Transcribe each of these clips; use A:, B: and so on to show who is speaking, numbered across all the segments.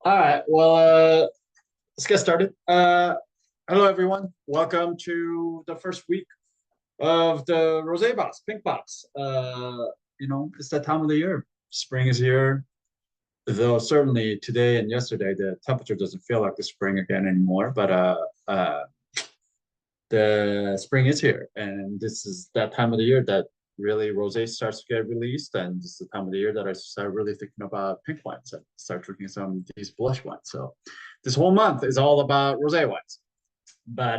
A: All right. Well, let's get started. Hello, everyone. Welcome to the first week of the Rosé Box, Pink Box. It's that time of the year. Spring is here, though certainly today and yesterday the temperature doesn't feel like the spring again anymore. But the spring is here, and this is that time of the year that really rosé starts to get released, and this is the time of the year that I start really thinking about pink wines and start drinking some of these blush wines. So this whole month is all about rosé wines, but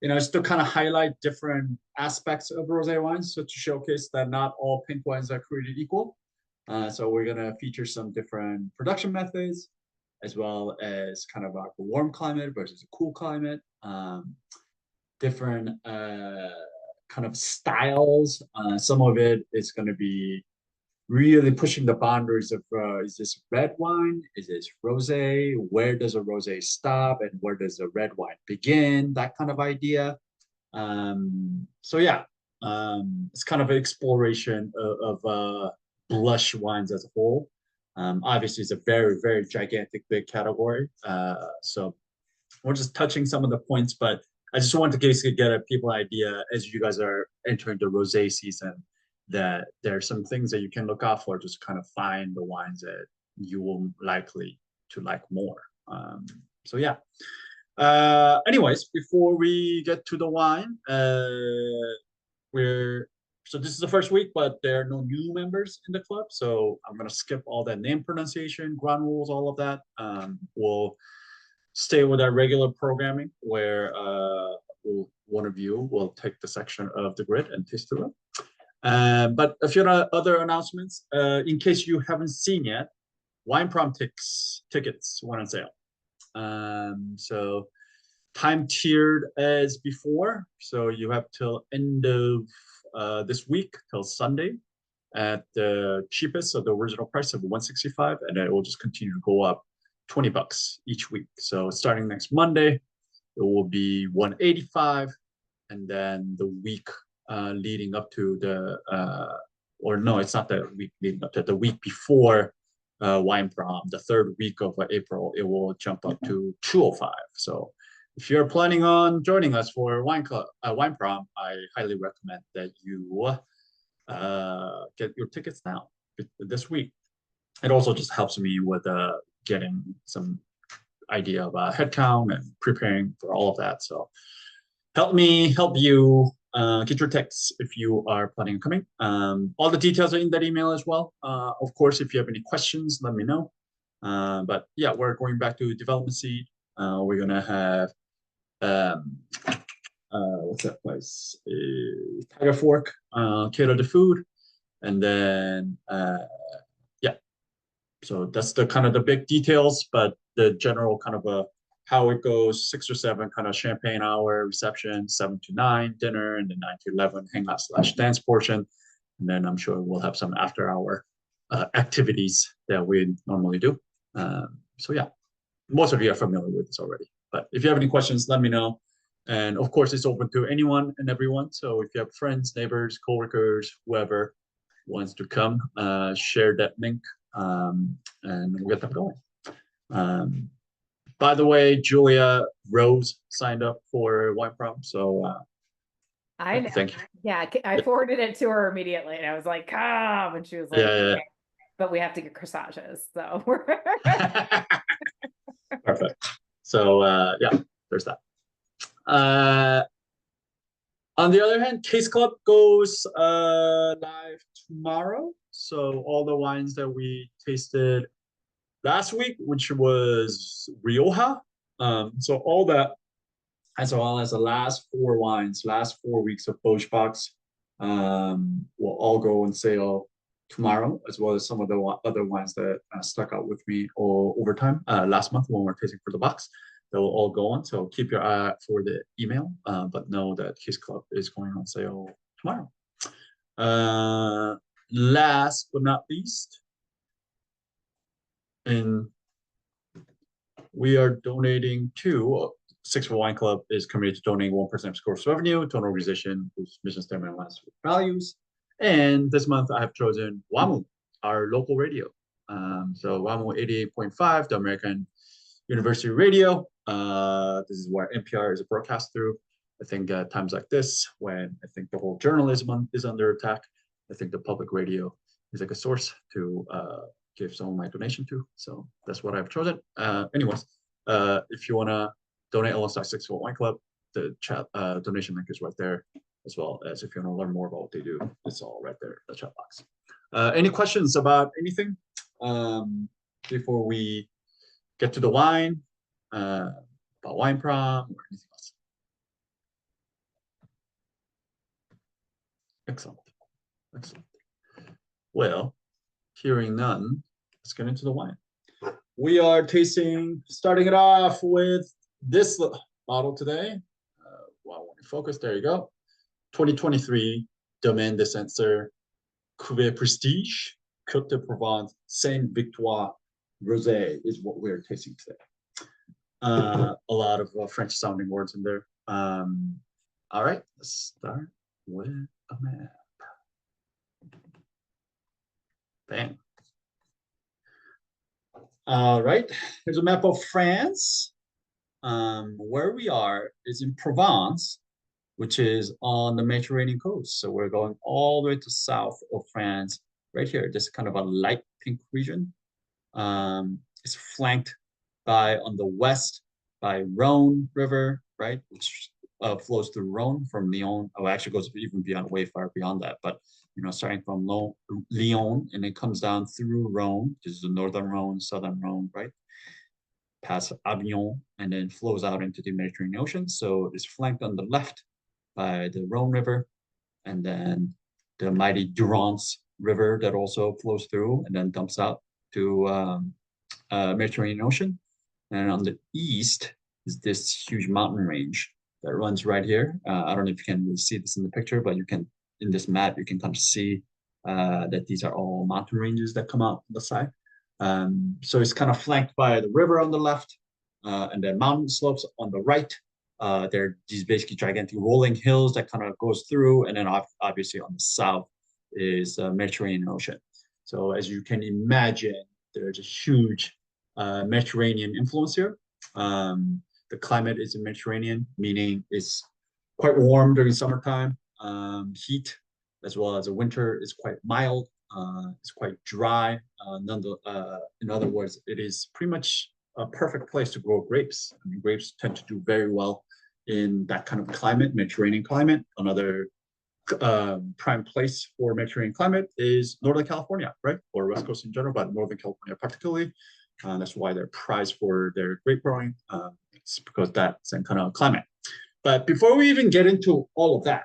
A: just to kind of highlight different aspects of rosé wines, so to showcase that not all pink wines are created equal. So we're gonna feature some different production methods, as well as kind of like a warm climate versus a cool climate. Different kind of styles. Some of it is going to be really pushing the boundaries of is this red wine? Is this rosé? Where does a rosé stop and where does a red wine begin? That kind of idea. So yeah, it's kind of an exploration of blush wines as a whole. Obviously, it's a very, very gigantic, big category. So we're just touching some of the points, but I just wanted to basically get a people idea as you guys are entering the rosé season that there are some things that you can look out for, just kind of find the wines that you will likely to like more. So yeah. Anyways, before we get to the wine, we're so this is the first week, but there are no new members in the club, so I'm gonna skip all that name pronunciation, ground rules, all of that. We'll stay with our regular programming where one of you will take the section of the grid and taste through it. But a few other announcements, in case you haven't seen yet, Wine Prom tickets went on sale. So time tiered as before. So you have till end of this week, till Sunday, at the cheapest, so the original price of 165, and it will just continue to go up $20 each week. So starting next Monday, it will be 185, and then the week leading up to the or no, it's not the week leading up to the week before Wine Prom, the third week of April, it will jump up to 205. So if you're planning on joining us for Wine Prom, I highly recommend that you get your tickets now this week. It also just helps me with getting some idea about headcount and preparing for all of that. So help me help you get your texts if you are planning on coming. All the details are in that email as well. Of course, if you have any questions, let me know. But yeah, we're going back to development seed. We're gonna have what's that place? Tiger Fork, cater to food, and then yeah. So that's the kind of the big details, but the general kind of how it goes: 6 or 7 kind of champagne hour reception, 7 to 9 dinner, and then 9 to 11 hangout slash dance portion, and then I'm sure we'll have some after hour activities that we normally do. So yeah, most of you are familiar with this already, but if you have any questions, let me know. And of course, it's open to anyone and everyone. So if you have friends, neighbors, coworkers, whoever wants to come, share that link, and we'll get them going. By the way, Julia Rose signed up for Wine Prom, so
B: I know.
A: thank you.
B: Yeah, I forwarded it to her immediately, and I was like, "Come!" And she was like,
A: Yeah,
B: okay. But we have to get corsages, so
A: yeah. Perfect. So yeah, there's that. Uh, on the other hand, Case Club goes live tomorrow. So all the wines that we tasted last week, which was Rioja. So all that, as well as the last 4 wines, last 4 weeks of Bosch Box, will all go on sale tomorrow, as well as some of the other wines that stuck out with me over time last month when we were tasting for the box. They will all go on. So keep your eye out for the email, but know that Kiss Club is going on sale tomorrow. Last but not least, and we are donating to Six for Wine Club is committed to donating 1% of gross revenue to an organization whose mission statement aligns with values. And this month I have chosen WAMU, our local radio. So WAMO 88.5, the American University Radio. This is where NPR is broadcast through. I think times like this, when I think the whole journalism is under attack, I think the public radio is like a source to give some of my donation to. So that's what I've chosen. Anyways, if you want to donate alongside 6 Volt Wine Club, the chat donation link is right there, as well as if you want to learn more about what they do, it's all right there in the chat box. Any questions about anything before we get to the wine, about wine prom or anything else? Excellent. Excellent. Well, hearing none, let's get into the wine. We are tasting, starting it off with this bottle today. Wow, focus, there you go. 2023 Domaine de Sainte-Victoire Cuvée Prestige Côte de Provence Sainte-Victoire Rosé is what we're tasting today. A lot of French sounding words in there. All right, let's start with a map. Bam. All right, here's a map of France. Where we are is in Provence, which is on the Mediterranean coast. So we're going all the way to south of France, right here. This is kind of a light pink region. It's flanked by, on the west, by Rhone River, right, which flows through Rhone from Lyon. Oh, actually goes even beyond, way far beyond that. But you know, starting from Lyon, and it comes down through Rhone. This is the northern Rhone, southern Rhone, right? Past Avignon, and then flows out into the Mediterranean Ocean. So it's flanked on the left by the Rhone River, and then the mighty Durance River that also flows through and then dumps out to Mediterranean Ocean. And on the east is this huge mountain range that runs right here. I don't know if you can really see this in the picture, but you can, in this map, you can kind of see that these are all mountain ranges that come out on the side. So it's kind of flanked by the river on the left, and then mountain slopes on the right. There are these basically gigantic rolling hills that kind of goes through, and then obviously on the south is the Mediterranean Ocean. So as you can imagine, there's a huge Mediterranean influence here. The climate is Mediterranean, meaning it's quite warm during summertime. Heat, as well as the winter, is quite mild. It's quite dry. In other words, it is pretty much a perfect place to grow grapes. I mean, grapes tend to do very well in that kind of climate, Mediterranean climate. Another prime place for Mediterranean climate is Northern California, right? Or West Coast in general, but Northern California particularly. That's why they're prized for their grape growing. It's because that's that kind of climate. But before we even get into all of that,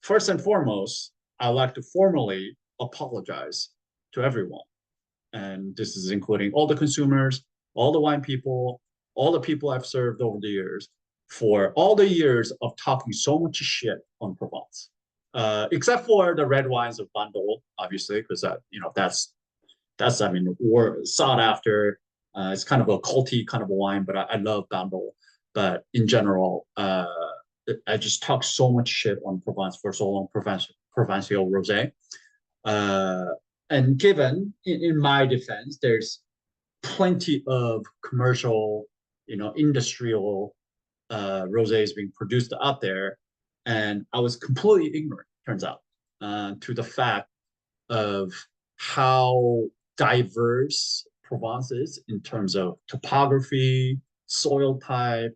A: first and foremost, I'd like to formally apologize to everyone. And this is including all the consumers, all the wine people, all the people I've served over the years, for all the years of talking so much shit on Provence. Except for the red wines of Bandol, obviously, because that, you know, that's I mean, we're sought after. It's kind of a culty kind of a wine, but I love Bandol. But in general, I just talk so much shit on Provence for so long, Provençal Rosé. And given, in my defense, there's plenty of commercial, you know, industrial rosés being produced out there. And I was completely ignorant, turns out, to the fact of how diverse Provence is in terms of topography, soil type.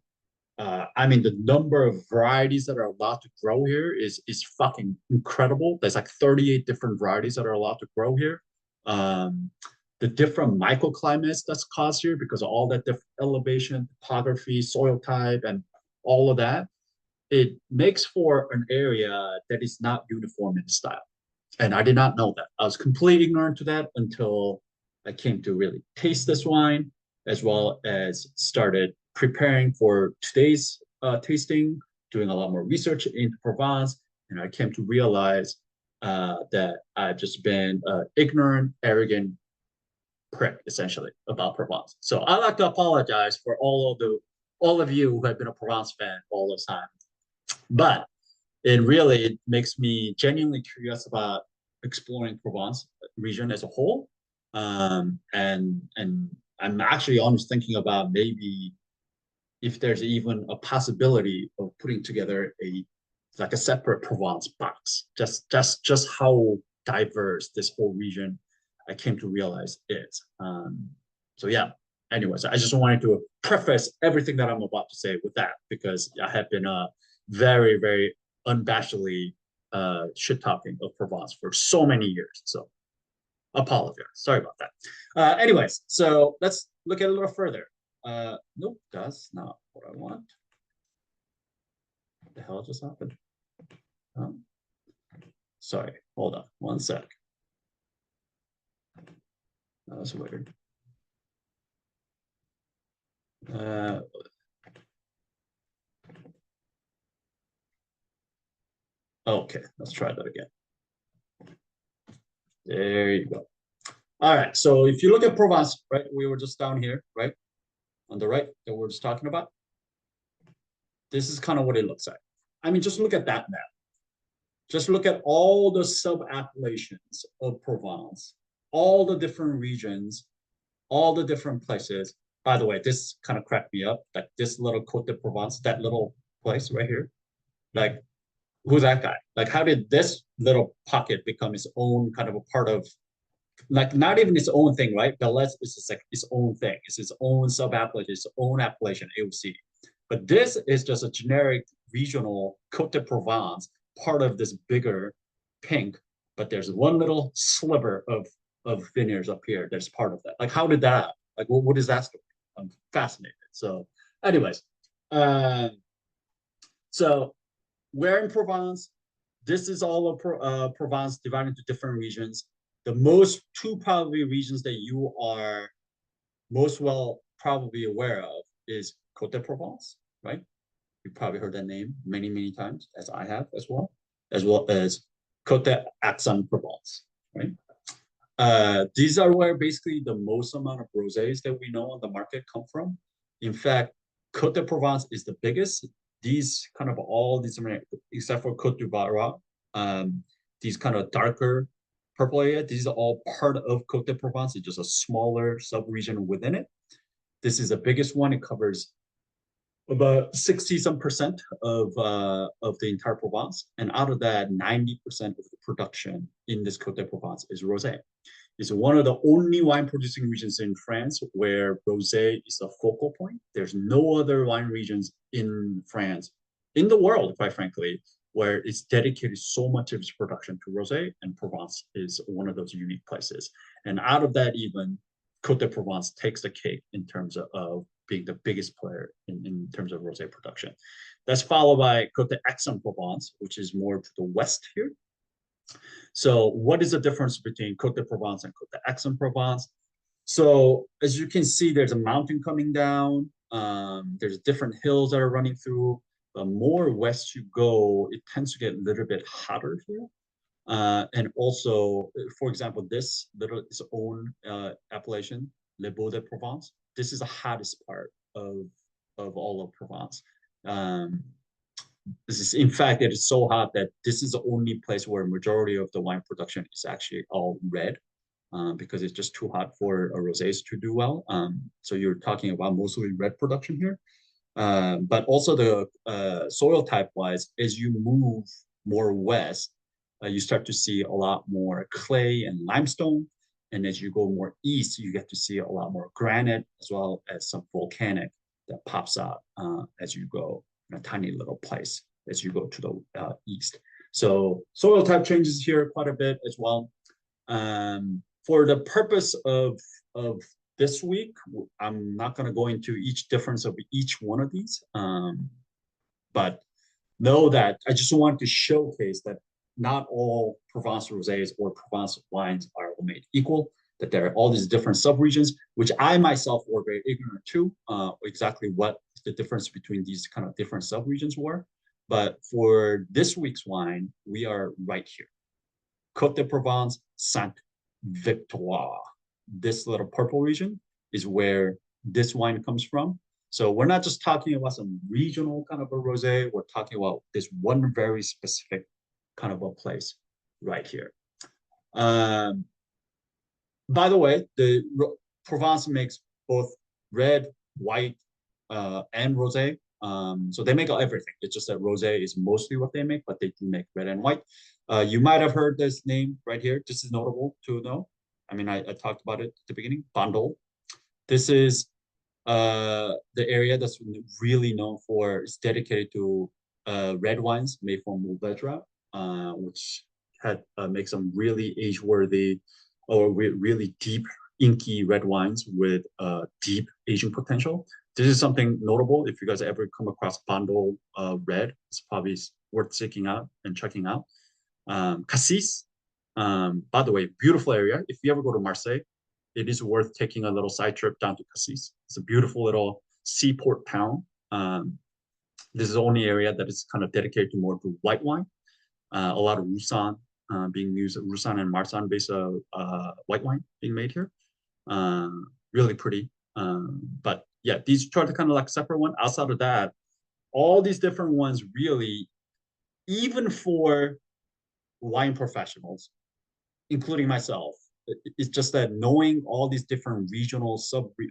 A: I mean, the number of varieties that are allowed to grow here is fucking incredible. There's like 38 different varieties that are allowed to grow here. The different microclimates that's caused here because of all that different elevation, topography, soil type, and all of that, it makes for an area that is not uniform in style. And I did not know that. I was completely ignorant to that until I came to really taste this wine, as well as started preparing for today's tasting, doing a lot more research into Provence. And I came to realize that I've just been ignorant, arrogant prick, essentially, about Provence. So I'd like to apologize for all of you who have been a Provence fan all this time. But it makes me genuinely curious about exploring Provence region as a whole. And I'm actually almost thinking about maybe if there's even a possibility of putting together a like a separate Provence box. Just how diverse this whole region I came to realize is. So yeah. Anyways, I just wanted to preface everything that I'm about to say with that because I have been very, very unabashedly shit talking of Provence for so many years. So apologize. Sorry about that. Anyways, so let's look at it a little further. Nope, that's not what I want. What the hell just happened? Sorry, hold on one sec. That was weird. Okay, let's try that again. There you go. All right, so if you look at Provence, right, we were just down here, right, on the right that we're just talking about. This is kind of what it looks like. I mean, just look at that map. Just look at all the sub-appellations of Provence, all the different regions, all the different places. By the way, this kind of cracked me up. Like this little Côte de Provence, that little place right here. Like, who's that guy? Like, how did this little pocket become its own kind of a part of, like, not even its own thing, right? Belez is just like its own thing. It's its own sub-appellation, its own appellation, AOC. But this is just a generic regional Côte de Provence, part of this bigger pink. But there's one little sliver of vineyards up here that's part of that. Like, how did that? Like, what is that story? I'm fascinated. So, anyways, so we're in Provence. This is all of Provence divided into different regions. The most two probably regions that you are most well probably aware of is Côte de Provence, right? You probably heard that name many, many times, as I have as well as Côte d'Aix-en-Provence, right? These are where basically the most amount of rosés that we know on the market come from. In fact, Côte de Provence is the biggest. These kind of all these, except for Côte du Barra, these kind of darker purple area, these are all part of Côte de Provence. It's just a smaller sub-region within it. This is the biggest one. It covers about 60-some% of the entire Provence. And out of that, 90% of the production in this Côte de Provence is rosé. It's one of the only wine producing regions in France where rosé is a focal point. There's no other wine regions in France, in the world, quite frankly, where it's dedicated so much of its production to rosé, and Provence is one of those unique places. And out of that, even Côte de Provence takes the cake in terms of being the biggest player in terms of rosé production. That's followed by Côte d'Aix-en-Provence, which is more to the west here. So what is the difference between Côte de Provence and Côte d'Aix-en-Provence? So as you can see, there's a mountain coming down. There's different hills that are running through. The more west you go, it tends to get a little bit hotter here. And also, for example, this little its own appellation, Les Baux de Provence. This is the hottest part of all of Provence. This is, in fact, it is so hot that this is the only place where majority of the wine production is actually all red, because it's just too hot for a rosés to do well. So you're talking about mostly red production here. But also the soil type wise, as you move more west, you start to see a lot more clay and limestone. And as you go more east, you get to see a lot more granite as well as some volcanic that pops out as you go in a tiny little place as you go to the east. So soil type changes here quite a bit as well. For the purpose of this week, I'm not going to go into each difference of each one of these, but know that I just wanted to showcase that not all Provence rosés or Provence wines are made equal, that there are all these different subregions, which I myself were very ignorant to, exactly what the difference between these kind of different subregions were. But for this week's wine, we are right here. Côte de Provence, Sainte-Victoire. This little purple region is where this wine comes from. So we're not just talking about some regional kind of a rosé, we're talking about this one very specific kind of a place right here. By the way, Provence makes both red, white, and rosé. So they make everything. It's just that rosé is mostly what they make, but they do make red and white. You might have heard this name right here. This is notable to know. I mean, I talked about it at the beginning. Bandol. This is the age that's really known for. It's dedicated to red wines made from Mourvedre, which had makes some really age-worthy or really deep, inky red wines with deep aging potential. This is something notable. If you guys ever come across Bandol red, it's probably worth seeking out and checking out. Cassis, by the way, beautiful area. If you ever go to Marseille, it is worth taking a little side trip down to Cassis. It's a beautiful little seaport town. This is the only area that is kind of dedicated to more to white wine. A lot of Roussanne being used, Roussanne and Marsanne based white wine being made here. Really pretty. But yeah, these are the kind of like separate one. Outside of that, all these different ones really, even for wine professionals, including myself, it's just that knowing all these different regional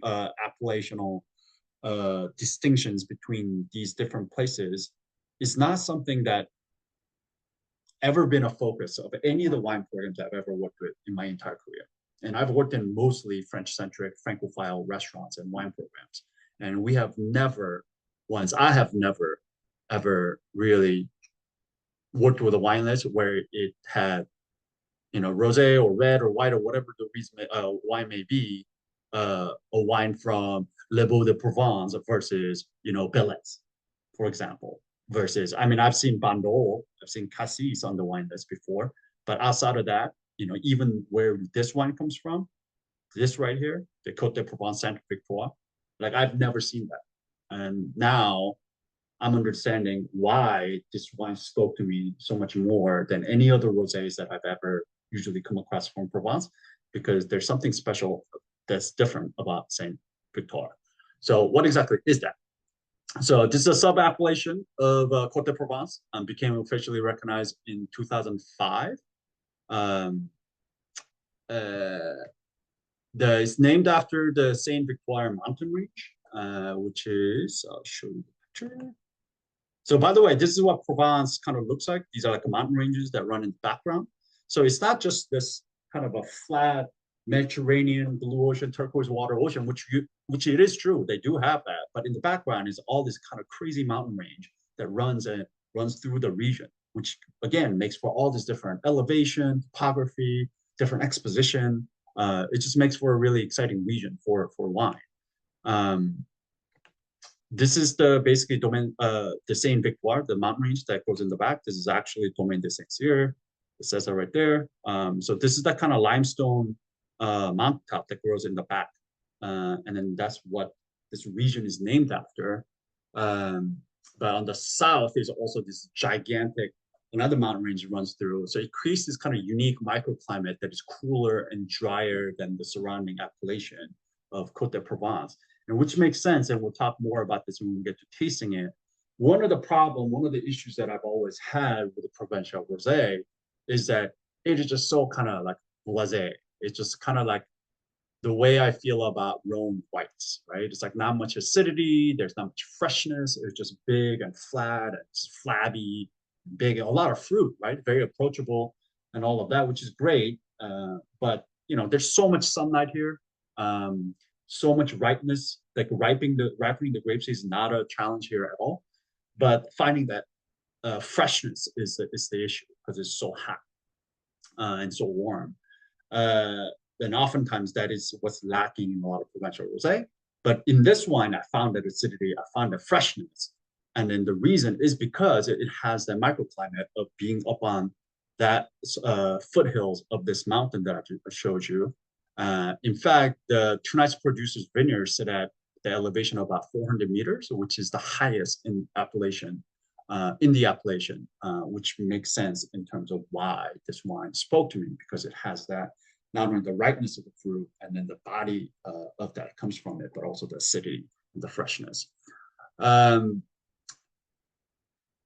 A: appellational distinctions between these different places is not something that ever been a focus of any of the wine programs I've ever worked with in my entire career. And I've worked in mostly French-centric Francophile restaurants and wine programs. And we have never, I have never, ever really worked with a wine list where it had, rosé or red or white or whatever the reason wine may be, a wine from Le Beau de Provence versus, Belets, for example. Versus, I mean, I've seen Bandol, I've seen Cassis on the wine list before, but outside of that, even where this wine comes from, this right here, the Côte de Provence Sainte-Victoire, like I've never seen that. And now I'm understanding why this wine spoke to me so much more than any other rosés that I've ever usually come across from Provence, because there's something special that's different about Sainte-Victoire. So what exactly is that? So this is a sub-appellation of Côte de Provence, became officially recognized in 2005. It's named after the Sainte-Victoire mountain range, which is, I'll show you the picture. So by the way, this is what Provence kind of looks like. These are like mountain ranges that run in the background. So it's not just this kind of a flat Mediterranean, blue ocean, turquoise water ocean, which it is true, they do have that. But in the background is all this kind of crazy mountain range that runs through the region, which again makes for all this different elevation, topography, different exposition. It just makes for a really exciting region for wine. This is basically Domaine, the Sainte-Victoire, the mountain range that goes in the back. This is actually Domaine de Saint-Cyr. It says that right there. So this is that kind of limestone mountaintop that grows in the back. And then that's what this region is named after. But on the south, there's also this gigantic, another mountain range runs through. So it creates this kind of unique microclimate that is cooler and drier than the surrounding appellation of Côte de Provence. And which makes sense, and we'll talk more about this when we get to tasting it. One of the issues that I've always had with the Provençal rosé is that it is just so kind of like blasé. It's just kind of like the way I feel about Rhone whites, right? It's like not much acidity, there's not much freshness, it's just big and flat, and it's flabby, big, and a lot of fruit, right? Very approachable and all of that, which is great. But there's so much sunlight here, so much ripeness. Like ripening the grapes is not a challenge here at all. But finding that freshness is the issue because it's so hot and so warm. And oftentimes that is what's lacking in a lot of Provençal rosé. But in this wine, I found that acidity, I found the freshness. And then the reason is because it has that microclimate of being up on that foothills of this mountain that I showed you. In fact, the Tannat producers' vineyards sit at the elevation of about 400 meters, which is the highest in appellation, which makes sense in terms of why this wine spoke to me, because it has that, not only the ripeness of the fruit and then the body of that comes from it, but also the acidity and the freshness.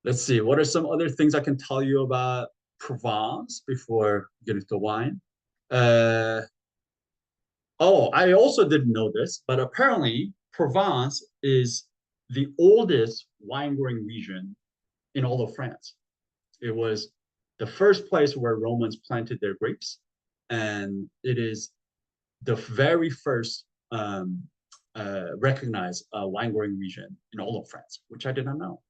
A: Let's see, what are some other things I can tell you about Provence before getting to wine? Oh, I also didn't know this, but apparently Provence is the oldest wine growing region in all of France. It was the first place where Romans planted their grapes, and it is the very first recognized wine growing region in all of France, which I did not know.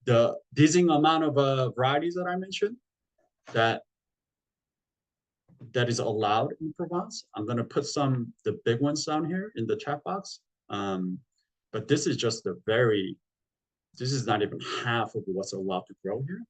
A: The dizzying amount of varieties that I mentioned that that is allowed in Provence. I'm gonna put some the big ones down here in the chat box. But this is just the very. This is not even half of what's allowed to grow here.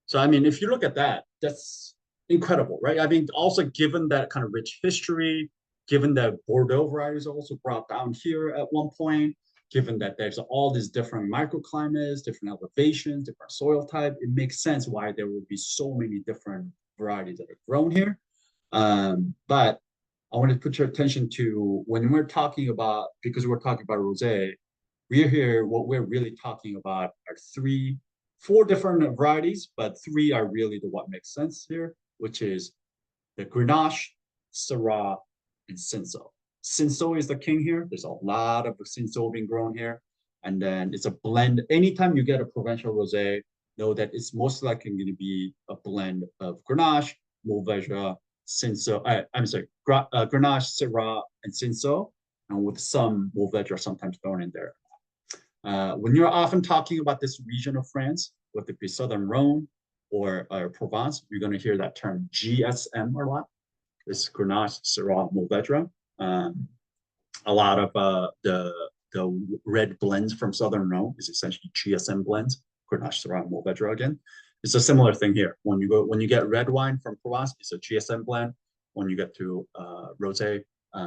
A: So I mean, if you look at that, that's incredible, right? I mean, also given that kind of rich history, given that Bordeaux varieties also brought down here at one point, given that there's all these different microclimates, different elevations, different soil type, it makes sense why there would be so many different varieties that are grown here. But I want to put your attention to when we're talking about, because we're talking about rosé, we're here, what we're really talking about are four different varieties, but three are really the what makes sense here, which is the Grenache, Syrah, and Cinsault. Cinsault is the king here. There's a lot of Cinsault being grown here. And then it's a blend. Anytime you get a provincial rosé, know that it's most likely going to be a blend of Grenache, Mourvedre, Cinsault, I'm sorry, Grenache, Syrah, and Cinsault, and with some Mourvedre sometimes thrown in there. When you're often talking about this region of France, whether it be Southern Rhone or Provence, you're going to hear that term GSM a lot. It's Grenache, Syrah, Mourvedre. A lot of the red blends from Southern Rhone is essentially GSM blends, Grenache, Syrah, Mourvedre again. It's a similar thing here. When you get red wine from Provence, it's a GSM blend. When you get to rosé,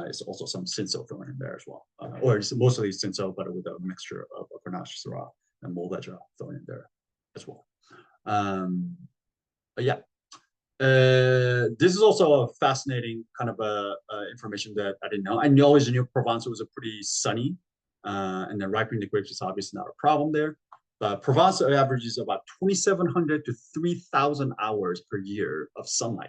A: it's also some Cinsault thrown in there as well, or it's mostly Cinsault, but with a mixture of Grenache, Syrah, and Mourvedre thrown in there as well. But yeah, this is also a fascinating kind of information that I didn't know. I always knew Provence was a pretty sunny, and then ripening the grapes is obviously not a problem there. But Provence averages about 2,700 to 3,000 hours per year of sunlight,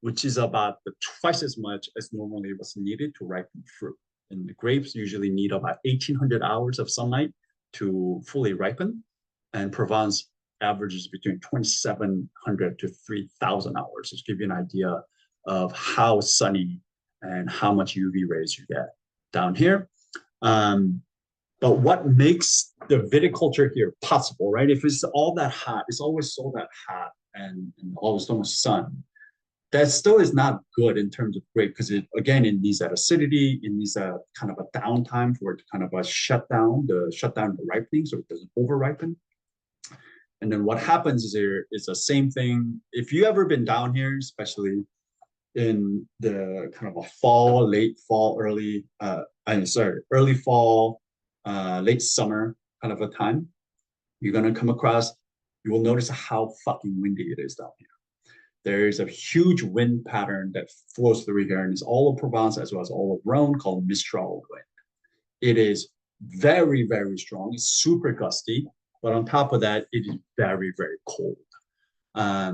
A: which is about twice as much as normally was needed to ripen fruit. And the grapes usually need about 1,800 hours of sunlight to fully ripen. And Provence averages between 2,700 to 3,000 hours, just to give you an idea of how sunny and how much UV rays you get down here. But what makes the viticulture here possible, right? If it's all that hot, it's always so that hot and always so much sun, that still is not good in terms of grape, because it needs that acidity, it needs a kind of a downtime for it to kind of shut down the ripening so it doesn't over ripen. And then what happens is there is the same thing. If you ever been down here, especially in the kind of a fall, late fall, early fall, late summer kind of a time, you're gonna come across, you will notice how fucking windy it is down here. There is a huge wind pattern that flows through here, and it's all of Provence as well as all of Rhone, called Mistral wind. It is very, very strong. It's super gusty, but on top of that, it is very, very cold.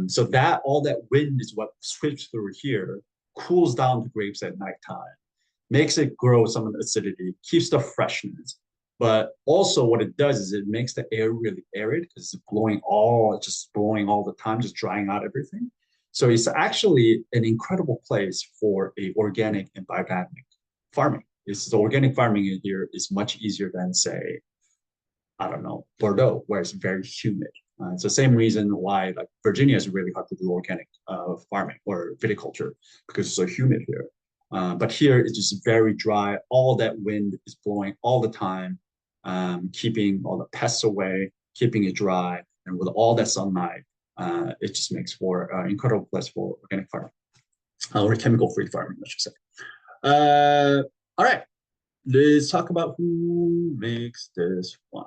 A: So that all that wind is what sweeps through here, cools down the grapes at nighttime, makes it grow some of the acidity, keeps the freshness. But also what it does is it makes the air really arid because it's blowing all the time, just drying out everything. So it's actually an incredible place for a organic and biodynamic farming. The organic farming in here is much easier than, say, I don't know, Bordeaux, where it's very humid. It's the same reason why like Virginia is really hard to do organic farming or viticulture, because it's so humid here. But here it's just very dry. All that wind is blowing all the time, keeping all the pests away, keeping it dry, and with all that sunlight, it just makes for an incredible place for organic farming, or chemical-free farming, I should say. All right, let's talk about who makes this wine.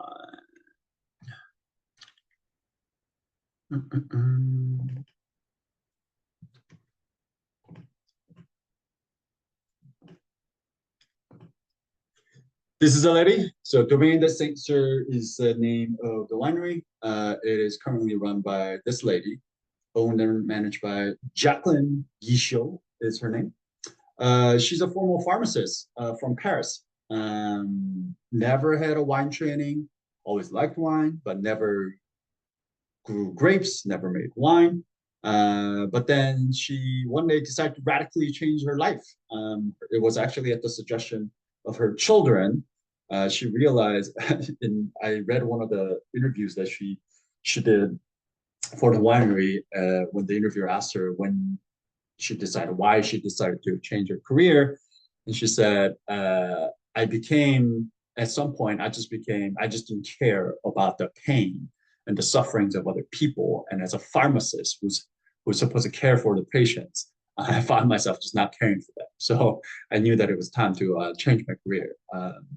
A: This is a lady. So Domaine de Sainte-Victoire is the name of the winery. It is currently run by this lady, owned and managed by Jacqueline Guichot is her name. She's a former pharmacist from Paris. Never had a wine training, always liked wine, but never grew grapes, never made wine. But then she one day decided to radically change her life. It was actually at the suggestion of her children. She realized, I read one of the interviews that she did for the winery when the interviewer asked her why she decided to change her career. And she said, at some point, I just didn't care about the pain and the sufferings of other people. And as a pharmacist who's supposed to care for the patients, I found myself just not caring for them. So I knew that it was time to change my career.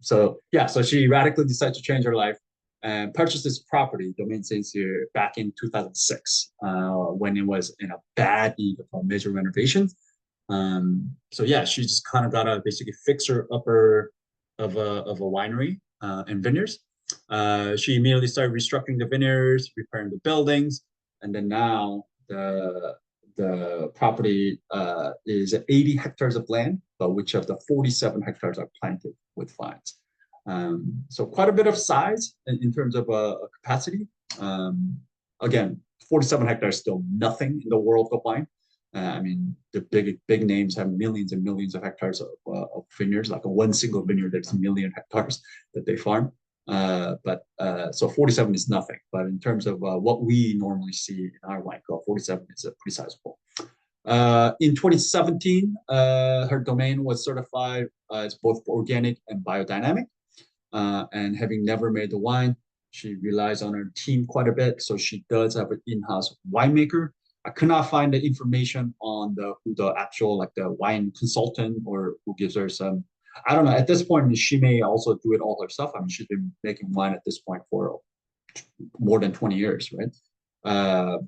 A: So she radically decided to change her life and purchased this property, Domaine Sainte-Victoire, back in 2006, when it was in a bad need of major renovations. She just kind of got a basically fixer-upper of a winery and vineyards. She immediately started restructuring the vineyards, repairing the buildings, and then now the property is 80 hectares of land, but which of the 47 hectares are planted with vines. So quite a bit of size in terms of capacity. Again, 47 hectares is still nothing in the world of wine. I mean, the big names have millions and millions of hectares of vineyards, like one single vineyard that's a million hectares that they farm. So 47 is nothing. But in terms of what we normally see in our wine club, 47 is pretty sizable. In 2017, her domain was certified as both organic and biodynamic. And having never made the wine, she relies on her team quite a bit. So she does have an in-house winemaker. I could not find the information on who the actual the wine consultant or who gives her some. I don't know. At this point, she may also do it all herself. I mean, she's been making wine at this point for more than 20 years, right?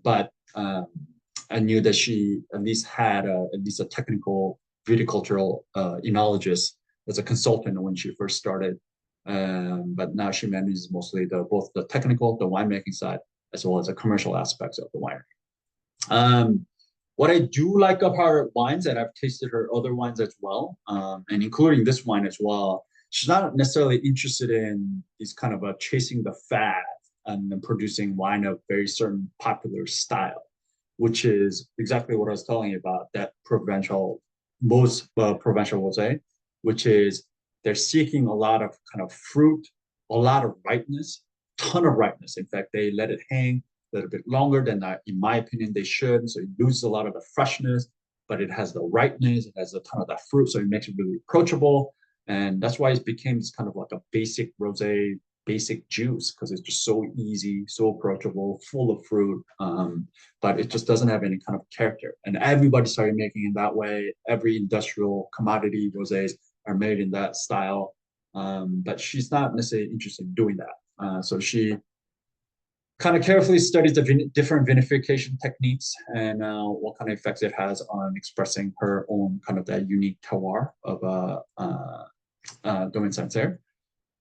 A: But I knew that she at least had a technical viticultural enologist as a consultant when she first started. But now she manages mostly both the technical, the winemaking side, as well as the commercial aspects of the winery. What I do like of her wines, and I've tasted her other wines as well, and including this wine as well, she's not necessarily interested in these kind of chasing the fad and then producing wine of very certain popular style, which is exactly what I was telling you about, that most provincial rosé, which is they're seeking a lot of kind of fruit, a lot of ripeness, ton of ripeness. In fact, they let it hang a little bit longer than, in my opinion, they should. So it loses a lot of the freshness, but it has the ripeness, it has a ton of that fruit, so it makes it really approachable. And that's why it became this kind of like a basic rosé, basic juice, because it's just so easy, so approachable, full of fruit, but it just doesn't have any kind of character. And everybody started making it that way. Every industrial commodity rosés are made in that style, but she's not necessarily interested in doing that. So she kind of carefully studies the different vinification techniques and what kind of effects it has on expressing her own kind of that unique terroir of Domaine Sainte-Victoire.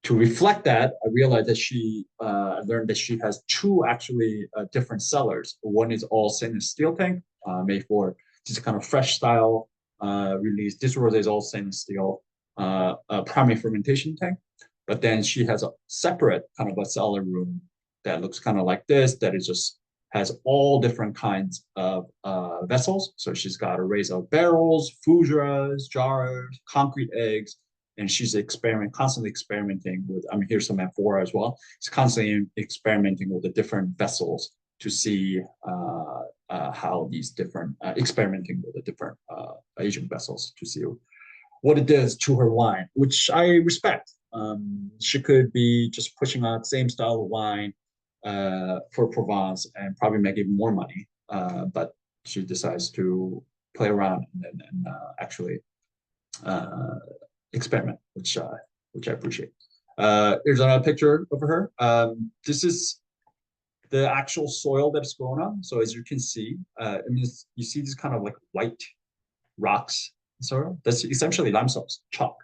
A: To reflect that, I realized that she learned that she has two actually different cellars. One is all stainless steel tank, made for just kind of fresh style release. This rosé is all stainless steel, primary fermentation tank. But then she has a separate kind of a cellar room that looks kind of like this, that is just has all different kinds of vessels. So she's got arrays of barrels, fougères, jars, concrete eggs, and she's constantly experimenting with, I mean, here's some amphora as well. She's constantly experimenting with the different vessels to see how these different, experimenting with the different Asian vessels to see what it does to her wine, which I respect. She could be just pushing out the same style of wine for Provence and probably make even more money, but she decides to play around and actually experiment, which I appreciate. Here's another picture of her. This is the actual soil that's grown on. So as you can see, I mean, you see these kind of like white rocks soil. That's essentially limestone, chalk.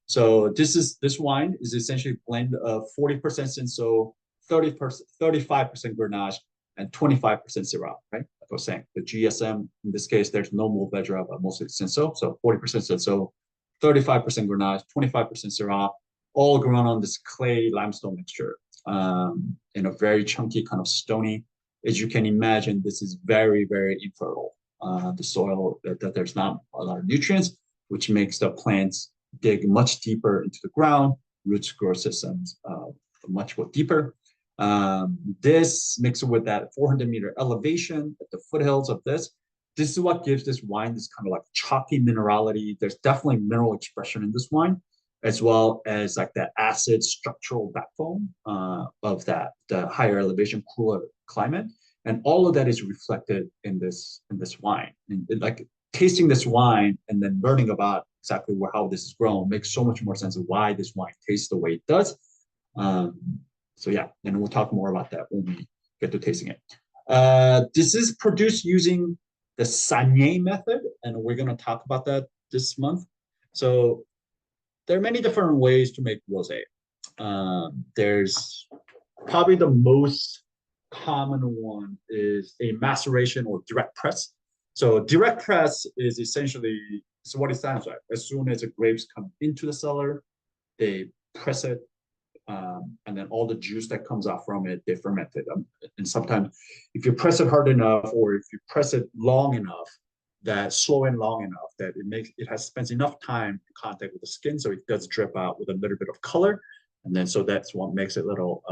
A: So this wine is essentially a blend of 40% Cinsault, 35% Grenache, and 25% Syrah, right? like I was saying, the GSM, in this case, there's no Mourvedre, but mostly Cinsault. So 40% Cinsault, 35% Grenache, 25% Syrah, all grown on this clay limestone mixture in a very chunky kind of stony. As you can imagine, this is very, very infertile. The soil that there's not a lot of nutrients, which makes the plants dig much deeper into the ground. Roots growth systems much more deeper. This mixed with that 400-meter elevation at the foothills of this is what gives this wine this kind of like chalky minerality. There's definitely mineral expression in this wine, as well as like that acid structural backbone of the higher elevation, cooler climate. And all of that is reflected in this wine. And like tasting this wine and then learning about exactly how this is grown makes so much more sense of why this wine tastes the way it does. So yeah, and we'll talk more about that when we get to tasting it. This is produced using the Saignée method, and we're going to talk about that this month. So there are many different ways to make rosé. There's probably the most common one is a maceration or direct press. So direct press is essentially, so what it sounds like. As soon as the grapes come into the cellar, they press it, and then all the juice that comes out from it, they ferment it. And sometimes if you press it hard enough, or if you press it long enough, slow and long enough, that it has spent enough time in contact with the skin, so it does drip out with a little bit of color, and then so that's what makes it little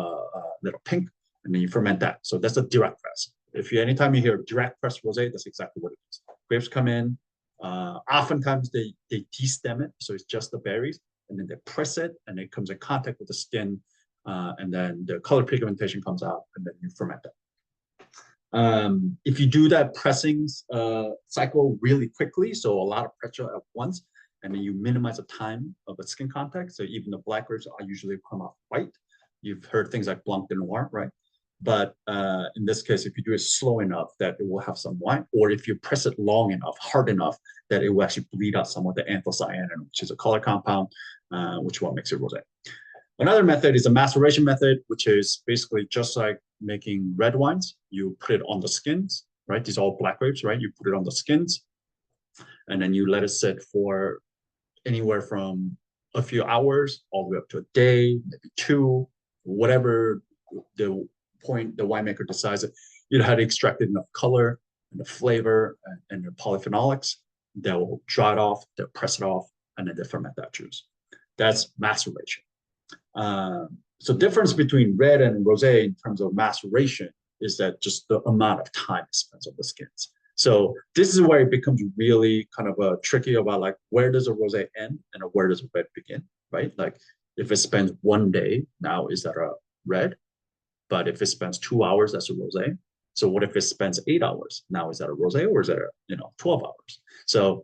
A: pink, and then you ferment that. So that's a direct press. Anytime you hear direct press rosé, that's exactly what it is. Grapes come in, oftentimes they de-stem it, so it's just the berries, and then they press it, and it comes in contact with the skin, and then the color pigmentation comes out, and then you ferment it. If you do that pressing cycle really quickly, so a lot of pressure at once, and then you minimize the time of the skin contact, so even the black grapes are usually come off white. You've heard things like Blanc de Noir, right? But in this case, if you do it slow enough that it will have some white, or if you press it long enough, hard enough, that it will actually bleed out some of the anthocyanin, which is a color compound, which is what makes it rosé. Another method is a maceration method, which is basically just like making red wines. You put it on the skins, right? These are all black grapes, right? You put it on the skins, and then you let it sit for anywhere from a few hours all the way up to a day, maybe two, whatever the point the winemaker decides that you had extracted enough color and the flavor and the polyphenolics. They will dry it off, they'll press it off, and then they ferment that juice. That's maceration. So difference between red and rosé in terms of maceration is that just the amount of time spent on the skins. So this is where it becomes really kind of tricky about like, where does a rosé end and where does a red begin, right? Like if it spends one day, now is that a red? But if it spends 2 hours, that's a rosé. So what if it spends 8 hours? Now is that a rosé, or is that 12 hours? So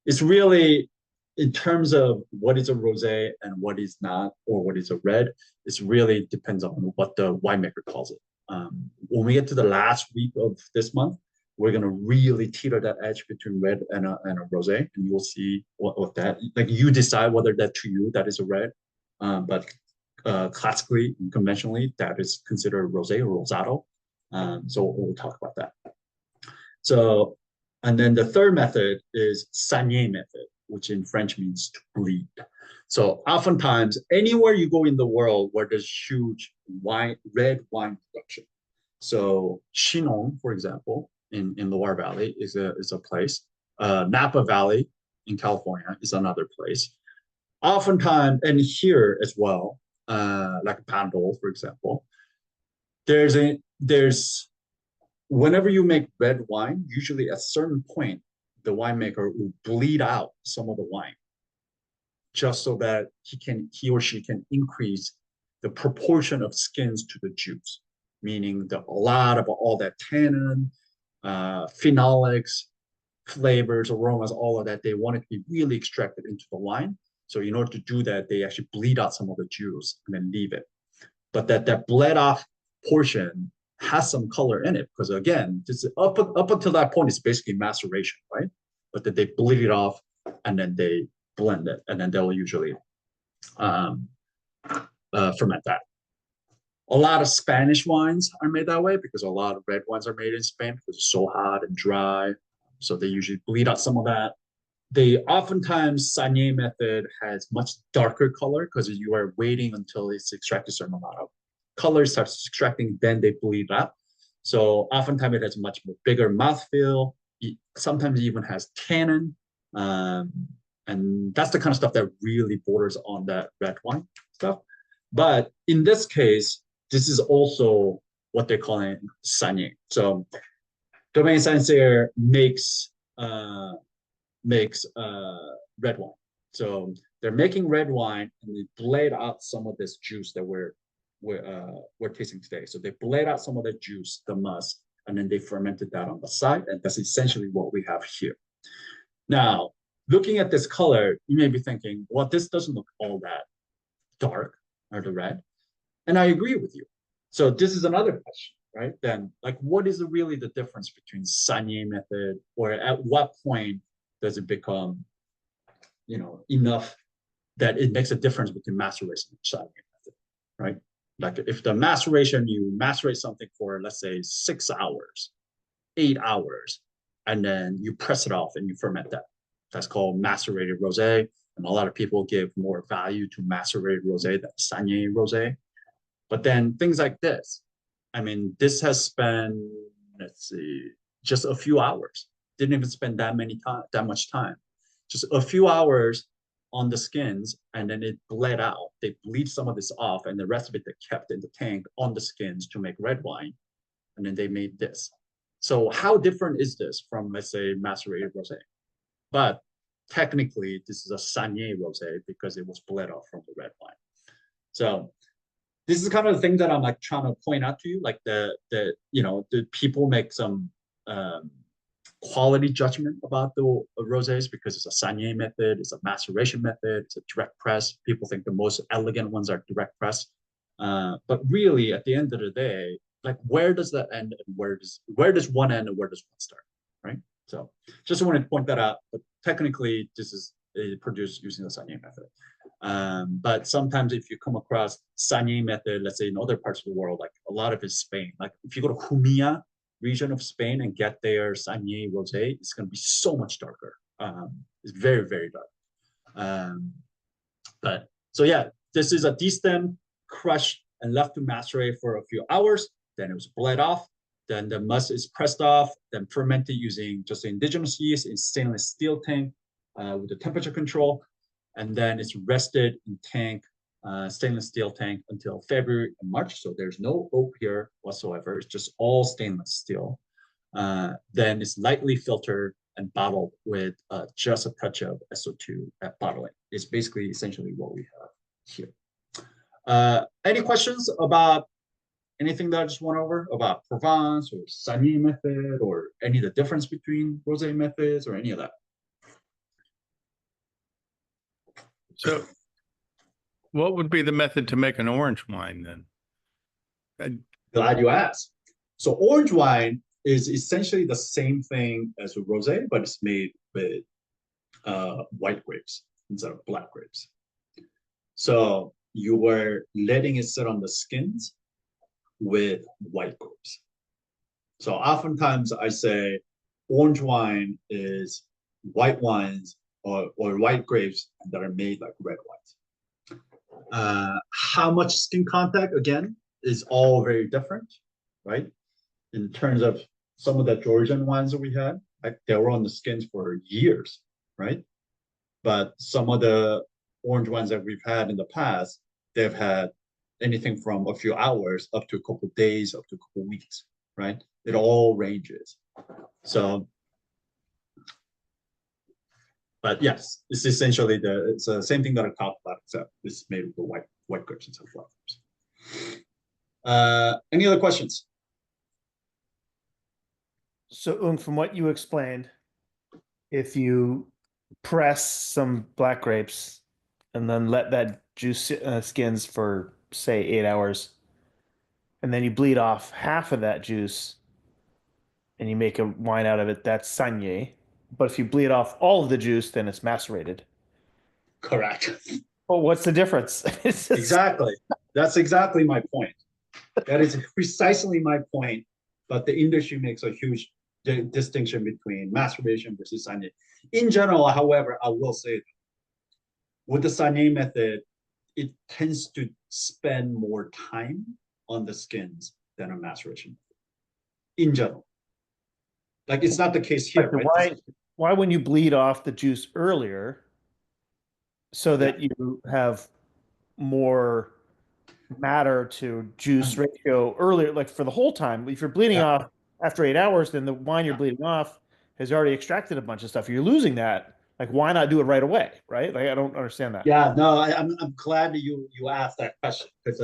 A: it's really, in terms of what is a rosé and what is not, or what is a red, it really depends on what the winemaker calls it. When we get to the last week of this month, we're going to really teeter that edge between red and a rosé, and you'll see what that, like you decide whether that to you, that is a red. But classically and conventionally, that is considered rosé or rosado. So we'll talk about that. So, and then the third method is Saignée method, which in French means to bleed. So oftentimes, anywhere you go in the world where there's huge red wine production. So Chinon, for example, in Loire Valley is a place. Napa Valley in California is another place. Oftentimes, and here as well, like Bandol, for example, there's whenever you make red wine, usually at a certain point, the winemaker will bleed out some of the wine, just so that he or she can increase the proportion of skins to the juice, meaning a lot of all that tannin, phenolics, flavors, aromas, all of that, they want it to be really extracted into the wine. So in order to do that, they actually bleed out some of the juice and then leave it. But that bled off portion has some color in it, because again, this up until that point, it's basically maceration, right? But that they bleed it off and then they blend it, and then they'll usually ferment that. A lot of Spanish wines are made that way because a lot of red wines are made in Spain because it's so hot and dry. So they usually bleed out some of that. They oftentimes Saignée method has much darker color because you are waiting until it's extracted a certain amount of color starts extracting, then they bleed out. So oftentimes it has much more bigger mouthfeel. Sometimes it even has tannin. And that's the kind of stuff that really borders on that red wine stuff. But in this case, this is also what they're calling Saignée. So Domaine Sancerre makes red wine. So they're making red wine and they blade out some of this juice that we're tasting today. So they blade out some of the juice, the must, and then they fermented that on the side, and that's essentially what we have here. Now, looking at this color, you may be thinking, well, this doesn't look all that dark or the red, and I agree with you. So this is another question, right? Then, like, what is really the difference between Saignée method, or at what point does it become, enough that it makes a difference between maceration and Saignée method, right? Like if the maceration, you macerate something for, let's say, 6 hours, 8 hours, and then you press it off and you ferment that. That's called macerated rosé. And a lot of people give more value to macerated rosé than Saignée rosé. But then things like this, I mean, this has spent, let's see, just a few hours. Didn't even spend that much time. Just a few hours on the skins, and then it bled out. They bleed some of this off, and the rest of it they kept in the tank on the skins to make red wine, and then they made this. So how different is this from, let's say, macerated rosé? But technically, this is a Saignée rosé because it was bled off from the red wine. So this is kind of the thing that I'm like trying to point out to you, like the people make some quality judgment about the rosés because it's a Saignée method, it's a maceration method, it's a direct press. People think the most elegant ones are direct press. But really, at the end of the day, like where does that end and where does one end and where does one start, right? So just wanted to point that out. But technically, this is produced using the Saignée method. But sometimes if you come across Saignée method, let's say in other parts of the world, like a lot of it's Spain. Like if you go to Jumilla region of Spain and get their Saignée rosé, it's going to be so much darker. It's very, very dark. But so yeah, this is a destem, crushed and left to macerate for a few hours. Then it was bled off. Then the must is pressed off, then fermented using just indigenous yeast in stainless steel tank with the temperature control. And then it's rested in tank, stainless steel tank until February and March. So there's no oak here whatsoever. It's just all stainless steel. Then it's lightly filtered and bottled with just a touch of SO2 at bottling. It's basically essentially what we have here. Any questions about anything that I just went over about Provence or Saignée method or any of the difference between rosé methods or any of that?
C: So what would be the method to make an orange wine then?
A: Glad you asked. So orange wine is essentially the same thing as a rosé, but it's made with white grapes instead of black grapes. So you were letting it sit on the skins with white grapes. So oftentimes I say orange wine is white wines or white grapes that are made like red wines. How much skin contact, again, is all very different, right? In terms of some of the Georgian wines that we had, like they were on the skins for years, right? But some of the orange wines that we've had in the past, they've had anything from a few hours up to a couple of days, up to a couple of weeks, right? It all ranges. So, but yes, it's essentially it's the same thing that I talked about, except it's made with the white grapes instead of black grapes. Any other questions?
D: So, from what you explained, if you press some black grapes and then let that juice skins for, say, 8 hours, and then you bleed off half of that juice and you make a wine out of it, that's Saignée. But if you bleed off all of the juice, then it's macerated.
A: Correct.
D: Well, what's the difference?
A: Exactly. That's exactly my point. That is precisely my point. But the industry makes a huge distinction between maceration versus saignée. In general, however, I will say with the saignée method, it tends to spend more time on the skins than a maceration method. In general. Like it's not the case here,
D: But
A: right?
D: why when you bleed off the juice earlier so that you have more matter to juice ratio earlier, like for the whole time. If you're bleeding off after 8 hours, then the wine you're bleeding off has already extracted a bunch of stuff. You're losing that. Like, why not do it right away? Right? Like, I don't understand that.
A: Yeah, no, I'm glad that you asked that question because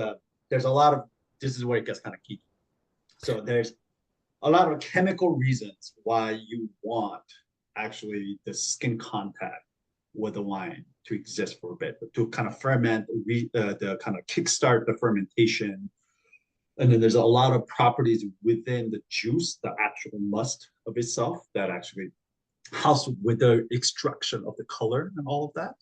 A: there's a lot of this is where it gets kind of key. So there's a lot of chemical reasons why you want actually the skin contact with the wine to exist for a bit, to kind of ferment, the kind of kickstart the fermentation. And then there's a lot of properties within the juice, the actual must of itself, that actually helps with the extraction of the color and all of that.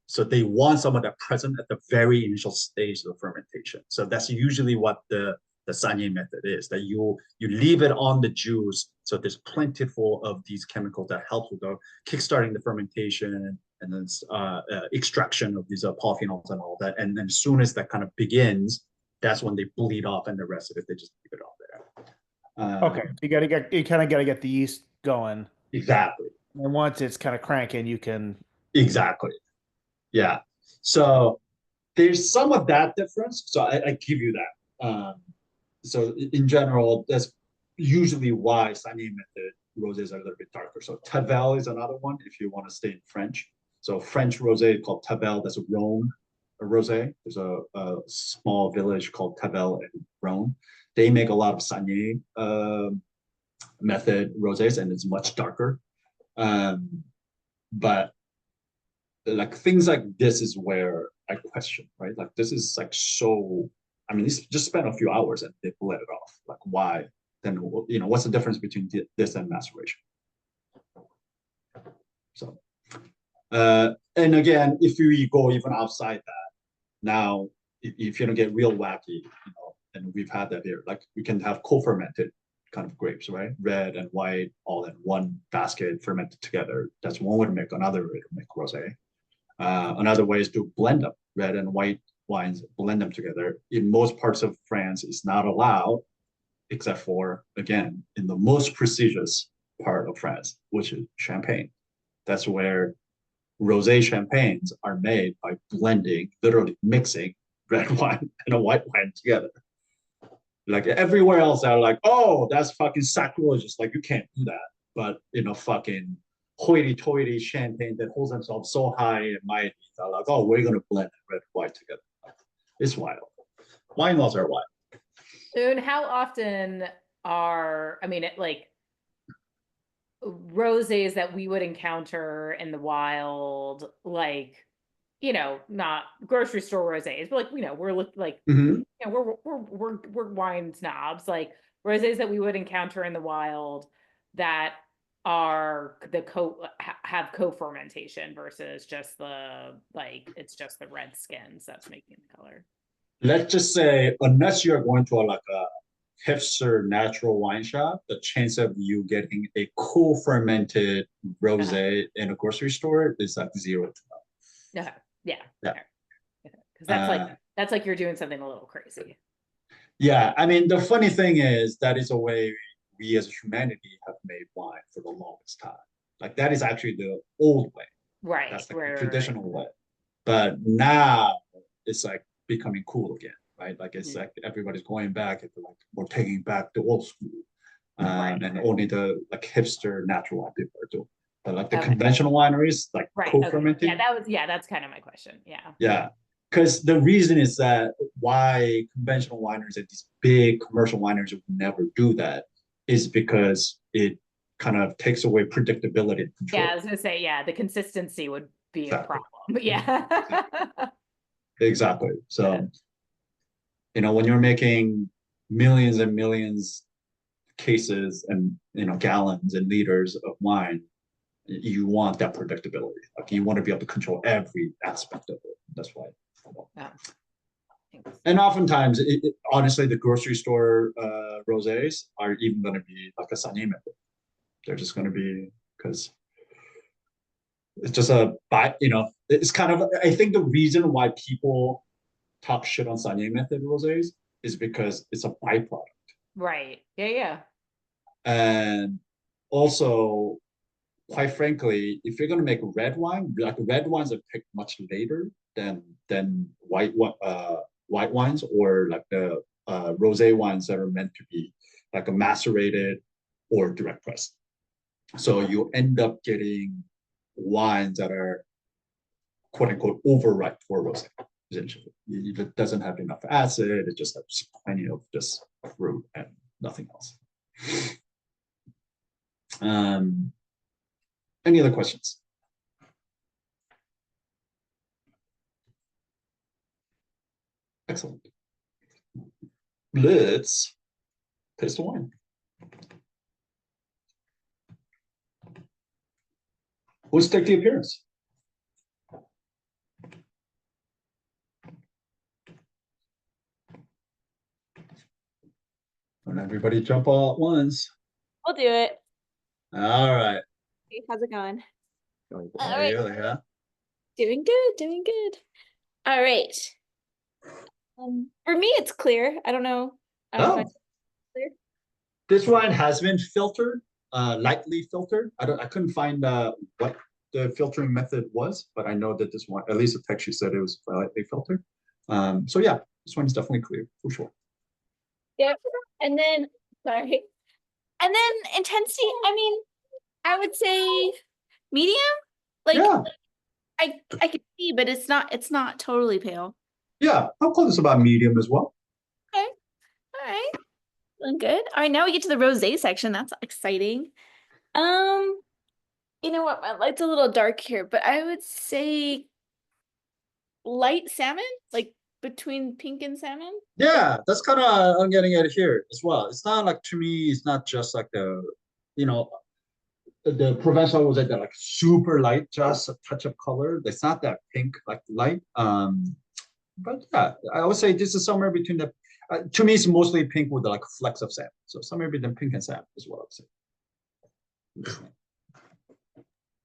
A: So they want some of that present at the very initial stage of the fermentation. So that's usually what the saignée method is, that you leave it on the juice. So there's plentiful of these chemicals that help with the kickstarting the fermentation and then extraction of these polyphenols and all that. And then as soon as that kind of begins, that's when they bleed off, and the rest of it, they just leave it off there.
D: Okay. You kind of got to get the yeast going.
A: Exactly.
D: And once it's kind of cranking, you can.
A: Exactly. Yeah. So there's some of that difference. So I give you that. So in general, that's usually why saignée method rosés are a little bit darker. So Tavel is another one if you want to stay in French. So French rosé called Tavel, that's a Rhone rosé. There's a small village called Tavel in Rhone. They make a lot of saignée method rosés, and it's much darker. But like things like this is where I question, right? Like this is like so. I mean, this just spent a few hours and they bled it off. Like, why? Then, you know, what's the difference between this and maceration? So, and again, if we go even outside that, now, if you don't get real wacky, you know, and we've had that here, like we can have co-fermented kind of grapes, right? Red and white, all in one basket, fermented together. That's one way to make. Another way to make rosé. Another way is to blend them, red and white wines, blend them together. In most parts of France, it's not allowed, except for, again, in the most prestigious part of France, which is Champagne. That's where rosé champagnes are made by blending, literally mixing red wine and a white wine together. Like everywhere else, they're like, oh, that's fucking sacrilegious. Like, you can't do that. But, you know, fucking hoity-toity champagne that holds themselves so high and mighty, they're like, oh, we're going to blend red and white together. It's wild. Wine laws are wild.
B: And how often are, I mean, like rosés that we would encounter in the wild, like, you know, not grocery store rosés, but like, you know, we're like, you know, we're wine snobs, like rosés that we would encounter in the wild that are have co-fermentation versus just the, like, it's just the red skins that's making the color.
A: Let's just say, unless you're going to like a hipster natural wine shop, the chance of you getting a co-fermented rosé in a grocery store is like 0 to
B: 1. Yeah.
A: Yeah.
B: Because that's like you're doing something a little crazy.
A: Yeah, I mean, the funny thing is that is a way we as humanity have made wine for the longest time. Like that is actually the old way.
B: Right.
A: That's like the traditional way. But now it's like becoming cool again, right? Like it's like everybody's going back and like we're taking back the old school. And only the like hipster natural wine people are doing. But like the conventional wineries, like co-fermenting.
B: Yeah, that's kind of my question. Yeah.
A: Yeah. Because the reason is that why conventional wineries and these big commercial wineries would never do that is because it kind of takes away predictability and control.
B: Yeah, I was gonna say, yeah, the consistency would be a problem. But yeah.
A: Exactly. So, you know, when you're making millions and millions cases and, you know, gallons and liters of wine, you want that predictability. Like you want to be able to control every aspect of it. That's why. And oftentimes, honestly, the grocery store rosés are even going to be like a Sanye method. They're just going to be because it's just it's kind of, I think the reason why people talk shit on Sanye method rosés is because it's a byproduct.
B: Right. Yeah.
A: And also, quite frankly, if you're going to make red wine, like red wines are picked much later than white wines, or like the rosé wines that are meant to be like a macerated or direct pressed. So you end up getting wines that are quote unquote overripe for rosé. Essentially, it doesn't have enough acid. It just has plenty of just fruit and nothing else. Any other questions? Excellent. Let's taste the wine. Let's take the appearance. Don't everybody jump all at once.
E: We'll do it.
A: All right.
E: Hey, how's it going?
A: All
E: right.
A: Yeah.
E: Doing good, doing good. All right. For me, it's clear. I don't know. I don't know if
A: Oh,
E: clear.
A: this wine has been filtered, lightly filtered. I couldn't find what the filtering method was, but I know that this one, at least the text, said it was lightly filtered. So yeah, this one is definitely clear for sure.
E: Yep. And then, sorry. And then intensity, I mean, I would say medium. Like
A: Yeah,
E: I can see, but it's not totally pale.
A: yeah. I'll call this about medium as well.
E: Okay. All right. Doing good. All right, now we get to the rosé section. That's exciting. You know what? My light's a little dark here, but I would say light salmon, like between pink and salmon.
A: Yeah, that's kind of I'm getting at here as well. It's not like, to me, it's not just like the Provençal was like that, like super light, just a touch of color. It's not that pink like light. But yeah, I would say this is somewhere between the. To me, it's mostly pink with like flecks of salmon. So somewhere between pink and salmon is what I would say.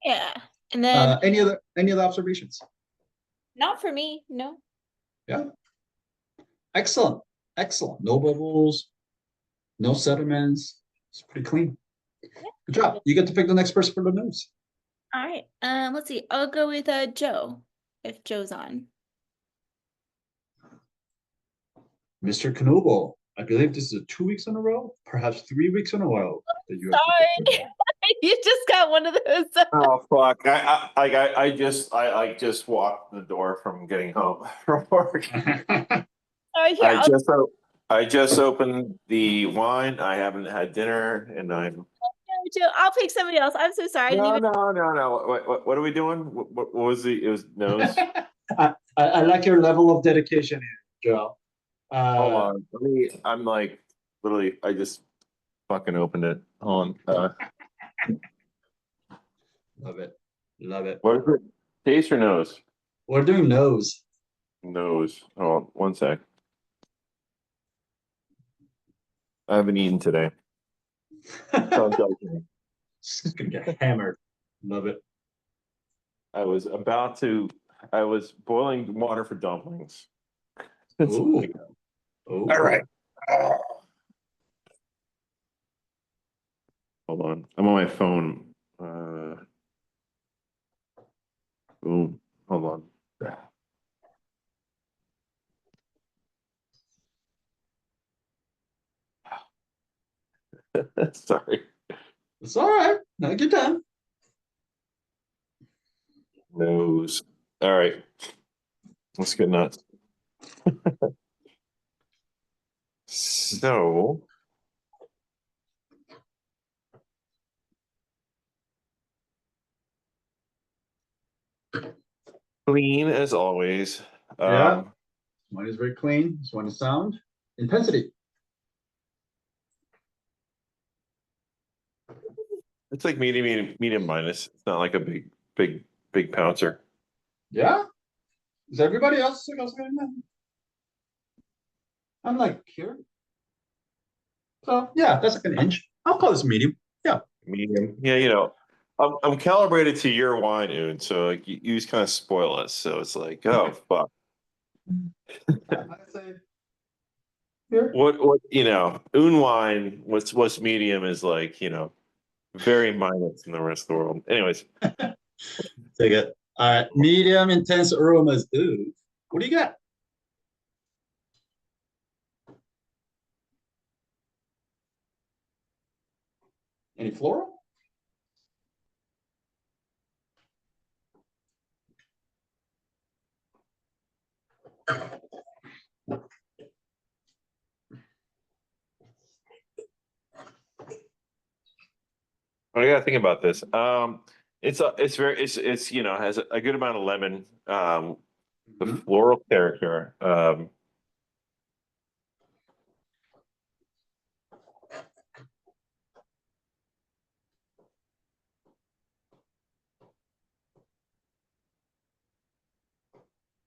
E: Yeah, and then
A: Any other observations?
E: not for me, no.
A: Yeah. Excellent. No bubbles, no sediments. It's pretty clean. Good job. You get to pick the next person for the nose.
E: All right. Let's see. I'll go with Joe, if Joe's on.
A: Mr. Knoble, I believe this is 2 weeks in a row, perhaps 3 weeks in a row that you have to pick.
E: Sorry. You just got one of those.
F: Oh fuck! I just walked the door from getting home from work.
E: Oh, yeah.
F: I just opened the wine. I haven't had dinner, and I'm.
E: Joe, I'll pick somebody else. I'm so sorry.
F: No. What are we doing? What was the? It was nose.
A: I like your level of dedication here, Joe.
F: Hold on. I'm like literally. I just fucking opened it. Hold on.
A: Love it. Love it.
F: What is it? Taste or nose?
A: We're doing nose.
F: Nose. Hold on. One sec. I haven't eaten today. Don't judge me.
A: Just gonna get hammered. Love it.
F: I was boiling water for dumplings.
A: Ooh.
F: All right. Hold on. I'm on my phone. Boom. Hold on. Sorry.
A: It's all right. Not your time.
F: Nose. All right. Let's get nuts. So. Clean as always.
A: Yeah. One is very clean. This one is sound. Intensity.
F: It's like medium minus. It's not like a big pouncer.
A: Yeah. Is everybody else also getting that? I'm like here. So yeah, that's like an inch. I'll call this medium. Yeah.
F: Medium. Yeah, I'm calibrated to your wine, Un, so like you just kind of spoil us. So it's like, oh fuck.
A: I'd say here.
F: What Un wine, what's medium is like, very minus in the rest of the world. Anyways.
A: Take it. All right. Medium intense aromas. Ooh. What do you got? Any floral?
F: I gotta think about this. It's has a good amount of lemon, the floral character.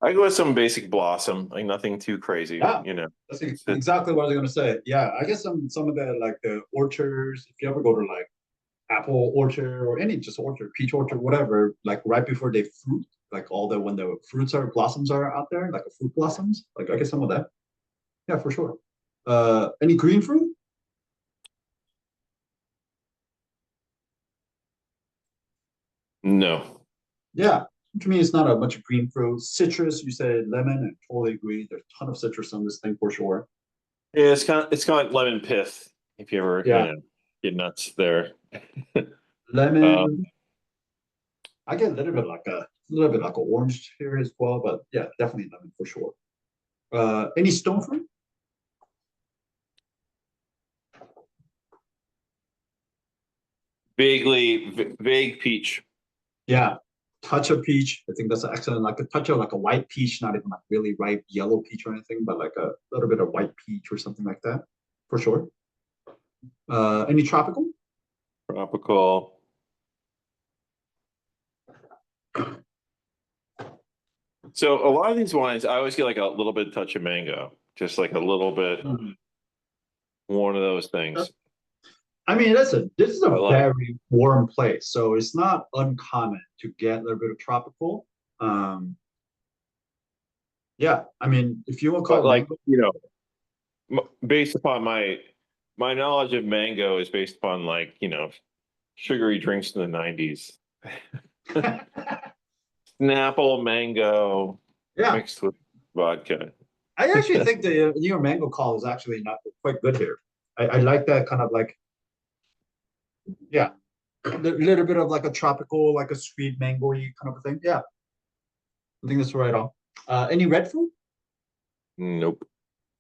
F: I go with some basic blossom, like nothing too crazy.
A: Yeah. That's exactly what I was gonna say. Yeah, I guess some of the like the orchards. If you ever go to like apple orchard or any just orchard, peach orchard, whatever, like right before they fruit, like all the when the blossoms are out there, like the fruit blossoms. Like I guess some of that. Yeah, for sure. Any green fruit?
F: No.
A: Yeah. To me, it's not a bunch of green fruit. Citrus, you said lemon, and totally agree. There's a ton of citrus on this thing for sure.
F: Yeah, it's kind of like lemon pith. If you ever get nuts there.
A: Lemon. I get a little bit like an orange here as well, but yeah, definitely lemon for sure. Any stone fruit?
F: Vague peach.
A: Yeah, touch of peach. I think that's an excellent, like a touch of like a white peach, not even like really ripe yellow peach or anything, but like a little bit of white peach or something like that, for sure. Any tropical?
F: Tropical. So a lot of these wines, I always get like a little bit touch of mango, just like a little bit, one of those things.
A: I mean, listen, this is a very warm place, so it's not uncommon to get a little bit of tropical. Yeah, I mean, if you want to call it mango,
F: based upon my knowledge of mango is based upon like sugary drinks in the 90s. Snapple mango mixed with vodka.
A: I actually think the New York mango call is actually not quite good here. I like that kind of like, yeah, a little bit of like a tropical, like a sweet mango-y kind of a thing. Yeah, I think that's right on. Any red fruit?
F: Nope.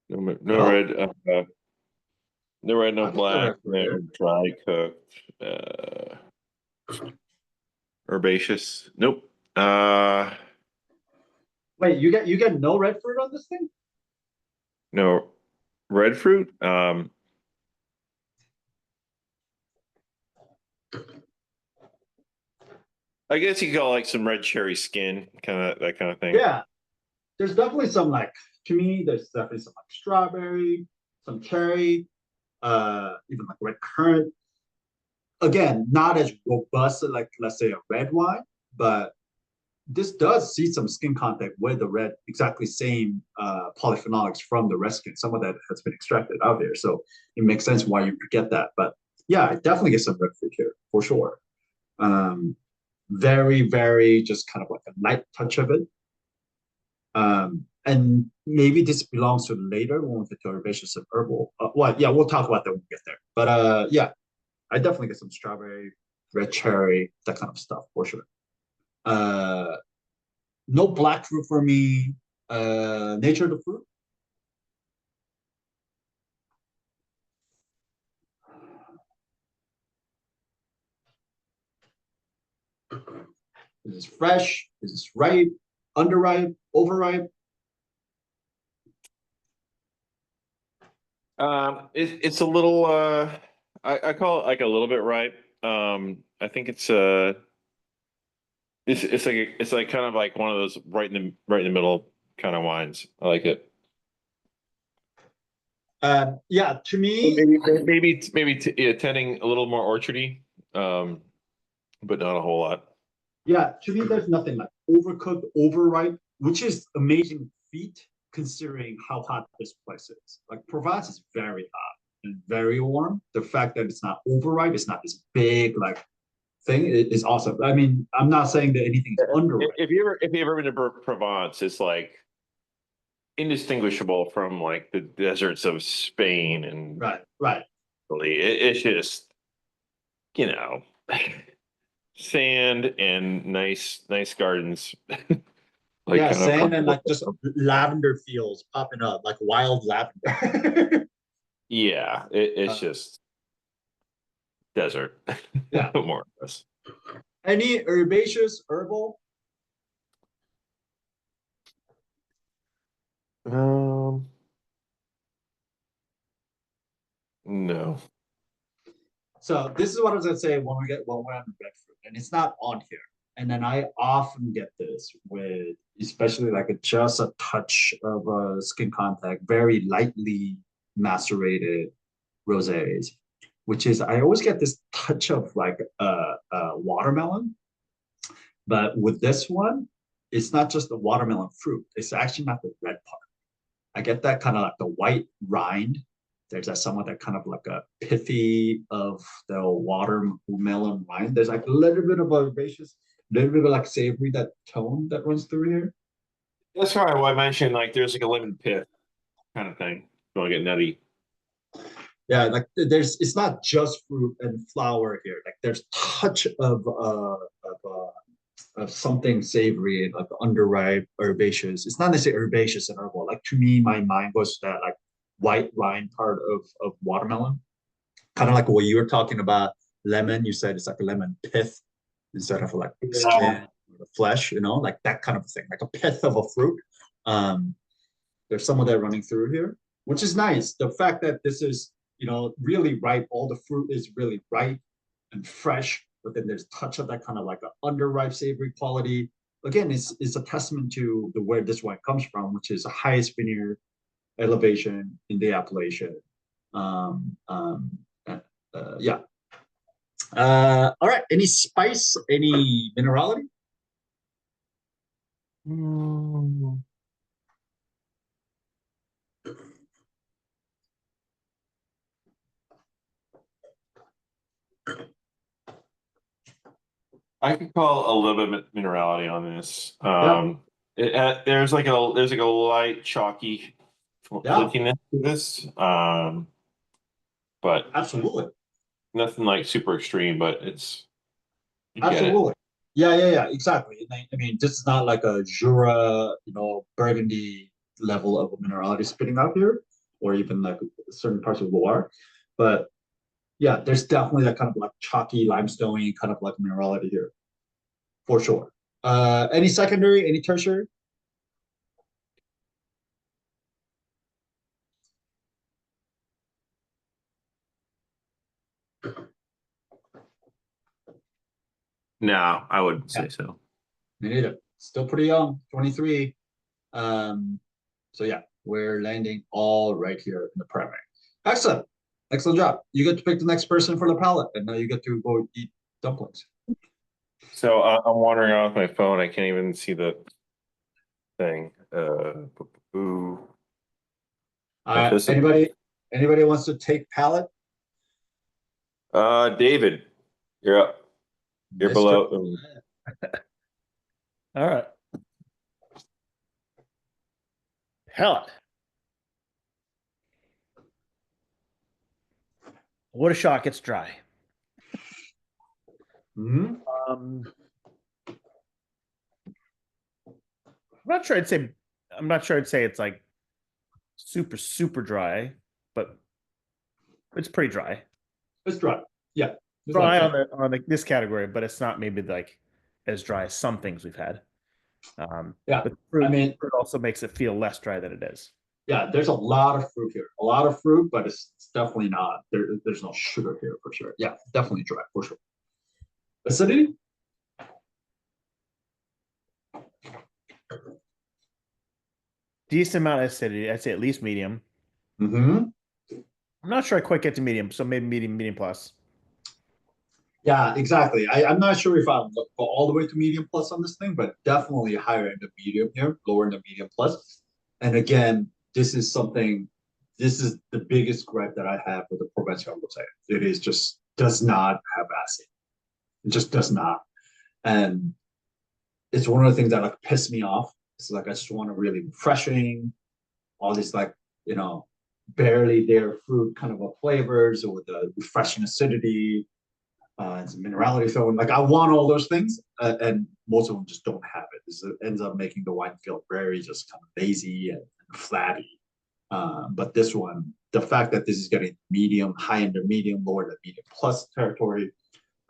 F: No red. No red, no black. No dry cooked. Herbaceous. Nope.
A: Wait, you get no red fruit on this thing?
F: No red fruit. I guess you call like some red cherry skin, that kind of thing.
A: Yeah, there's definitely some like, to me, there's definitely some like strawberry, some cherry, even like red currant. Again, not as robust as like let's say a red wine, but this does see some skin contact with the red, exactly same polyphenolics from the red skin. Some of that has been extracted out there, so it makes sense why you get that. But yeah, I definitely get some red fruit here for sure. Very, very just kind of like a light touch of it. And maybe this belongs to later when we get to herbaceous and herbal. Well, yeah, we'll talk about that when we get there. But yeah, I definitely get some strawberry, red cherry, that kind of stuff for sure. No black fruit for me. Nature of the fruit. Is this fresh? Is this ripe? Underripe? Overripe?
F: It's a little. I call it like a little bit ripe. I think it's like kind of like one of those right in the middle kind of wines. I like it.
A: Yeah, to me,
F: Tending a little more orchardy, but not a whole lot.
A: yeah, to me, there's nothing like overcooked, overripe, which is amazing feat considering how hot this place is. Like Provence is very hot and very warm. The fact that it's not overripe, it's not this big like thing is awesome. I mean, I'm not saying that anything's underripe.
F: If you ever been to Provence, it's like indistinguishable from like the deserts of Spain and
A: Right.
F: Italy. It's just, you know, sand and nice gardens. Like
A: yeah,
F: kind of
A: sand and like just lavender fields popping up, like wild lavender.
F: yeah, it's just desert.
A: Yeah.
F: More or less.
A: Any herbaceous, herbal?
F: No.
A: So this is what I was gonna say when we're on the breadfruit, and it's not on here. And then I often get this with, especially like just a touch of skin contact, very lightly macerated rosés, which is I always get this touch of like watermelon. But with this one, it's not just the watermelon fruit. It's actually not the red part. I get that kind of like the white rind. There's that somewhat that kind of like a pithy of the watermelon rind. There's like a little bit of herbaceous, a little bit of like savory, that tone that runs through here.
F: That's why I mentioned like there's like a lemon pith kind of thing. Don't get nutty.
A: Yeah, like it's not just fruit and flower here. Like there's touch of something savory, like underripe, herbaceous. It's not necessarily herbaceous and herbal. Like to me, my mind goes to that like white rind part of watermelon. Kind of like what you were talking about, lemon. You said it's like a lemon pith instead of like skin, or flesh, like that kind of thing, like a pith of a fruit. There's some of that running through here, which is nice. The fact that this is, really ripe, all the fruit is really ripe and fresh, but then there's touch of that kind of like an underripe savory quality. Again, it's a testament to the where this wine comes from, which is the highest vineyard elevation in the appellation. Yeah. All right. Any spice? Any minerality?
F: I could call a little bit of minerality on this.
A: Yeah.
F: There's like a light chalky flakiness to this. But
A: Absolutely.
F: nothing like super extreme, but it's
A: absolutely. Yeah, exactly. I mean, this is not like a Jura, Burgundy level of minerality spitting out here, or even like certain parts of Loire. But yeah, there's definitely that kind of like chalky, limestoney kind of like minerality here, for sure. Any secondary, any tertiary?
F: No, I wouldn't say so.
A: Me neither. Still pretty young, 23. So yeah, we're landing all right here in the primary. Excellent. Excellent job. You get to pick the next person for the palette, and now you get to go eat dumplings.
F: So I'm wandering around with my phone. I can't even see the thing.
A: Anybody wants to take palette?
F: David, you're up. You're below.
D: All right. Palette. What a shock! It's dry.
A: Mm-hmm.
D: I'm not sure I'd say it's like super dry, but it's pretty dry.
A: It's dry. Yeah.
D: Dry on this category, but it's not maybe like as dry as some things we've had.
A: Yeah.
D: But fruit also makes it feel less dry than it is.
A: Yeah, there's a lot of fruit here. A lot of fruit, but it's definitely not. There's no sugar here for sure. Yeah, definitely dry for sure. Acidity?
D: Decent amount of acidity. I'd say at least medium.
A: Mm-hmm.
D: I'm not sure I quite get to medium, so maybe medium plus.
A: Yeah, exactly. I'm not sure if I'll go all the way to medium plus on this thing, but definitely higher end of medium here, lower end of medium plus. And again, this is the biggest gripe that I have with the Provençal Rosé. It is just does not have acid. It just does not. And it's one of the things that like piss me off. It's like I just want a really refreshing, all these like, barely there fruit kind of a flavors with the refreshing acidity. And some minerality thrown. Like I want all those things, and most of them just don't have it. It ends up making the wine feel very just kind of lazy and flatty. But this one, the fact that this is getting medium, high end of medium, lower than medium plus territory,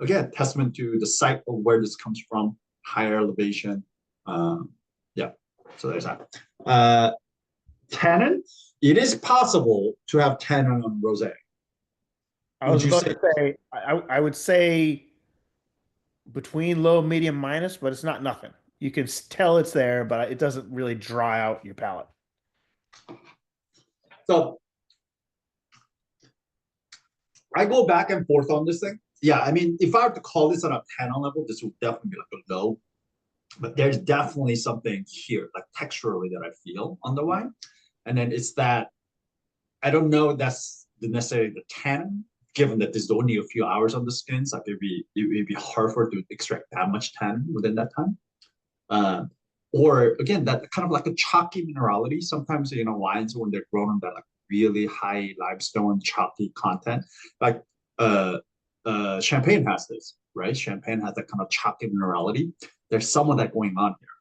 A: again, testament to the site of where this comes from, higher elevation. Yeah, so there's that. Tannin, it is possible to have tannin on rosé.
D: I was about to say, I would say between low, medium, minus, but it's not nothing. You can tell it's there, but it doesn't really dry out your palate.
A: So I go back and forth on this thing. Yeah, I mean, if I were to call this on a tannin level, this would definitely be like a low. But there's definitely something here, like texturally, that I feel on the wine. And then it's that, I don't know if that's necessarily the tannin, given that there's only a few hours on the skins, like it'd be hard for it to extract that much tannin within that time. Or again, that kind of like a chalky minerality. Sometimes, wines when they're grown in that like really high limestone chalky content, like Champagne has this, right? Champagne has that kind of chalky minerality. There's some of that going on here,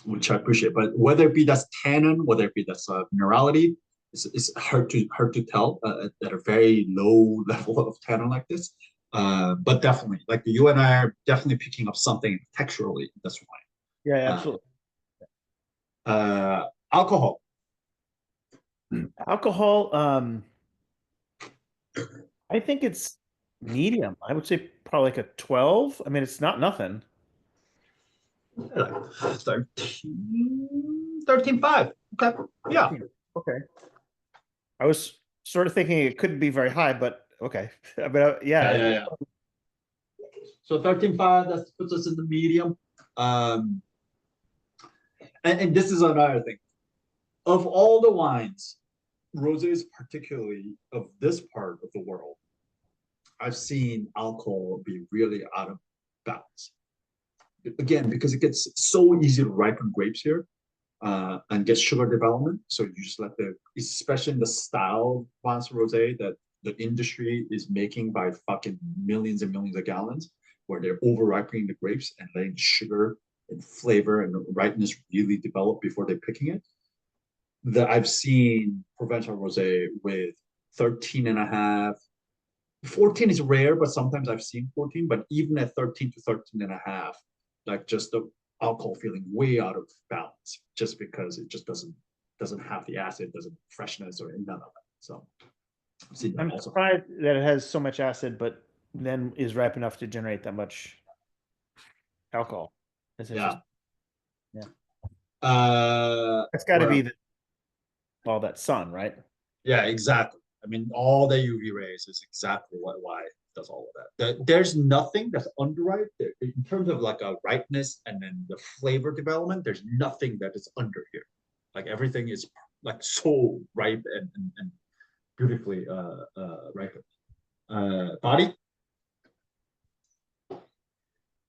A: which I appreciate. But whether it be that's tannin, whether it be that's minerality, it's hard to tell at a very low level of tannin like this. But definitely, like you and I are definitely picking up something texturally in this wine.
D: Yeah, absolutely.
A: Alcohol.
D: Alcohol, I think it's medium. I would say probably like a 12. I mean, it's not nothing.
A: 13.5. Okay. Yeah.
D: Okay. I was sort of thinking it couldn't be very high, but okay. But
A: Yeah. So 13.5, that puts us in the medium. And this is another thing. Of all the wines, rosés, particularly of this part of the world, I've seen alcohol be really out of balance. Again, because it gets so easy to ripen grapes here and get sugar development. So you just let especially in the style of Vance Rosé that the industry is making by fucking millions and millions of gallons, where they're over ripening the grapes and letting sugar and flavor and ripeness really develop before they're picking it. That I've seen Provençal Rosé with 13.5. 14 is rare, but sometimes I've seen 14, but even at 13 to 13.5, like just the alcohol feeling way out of balance, just because it just doesn't have the acid, doesn't have freshness or none of it. So
D: I'm surprised that it has so much acid, but then is ripe enough to generate that much alcohol.
A: Yeah.
D: It's got to be all that sun, right?
A: Yeah, exactly. I mean, all the UV rays is exactly why it does all of that. There's nothing that's underripe in terms of like a ripeness and then the flavor development. There's nothing that is under here. Like everything is like so ripe and beautifully ripened. Body.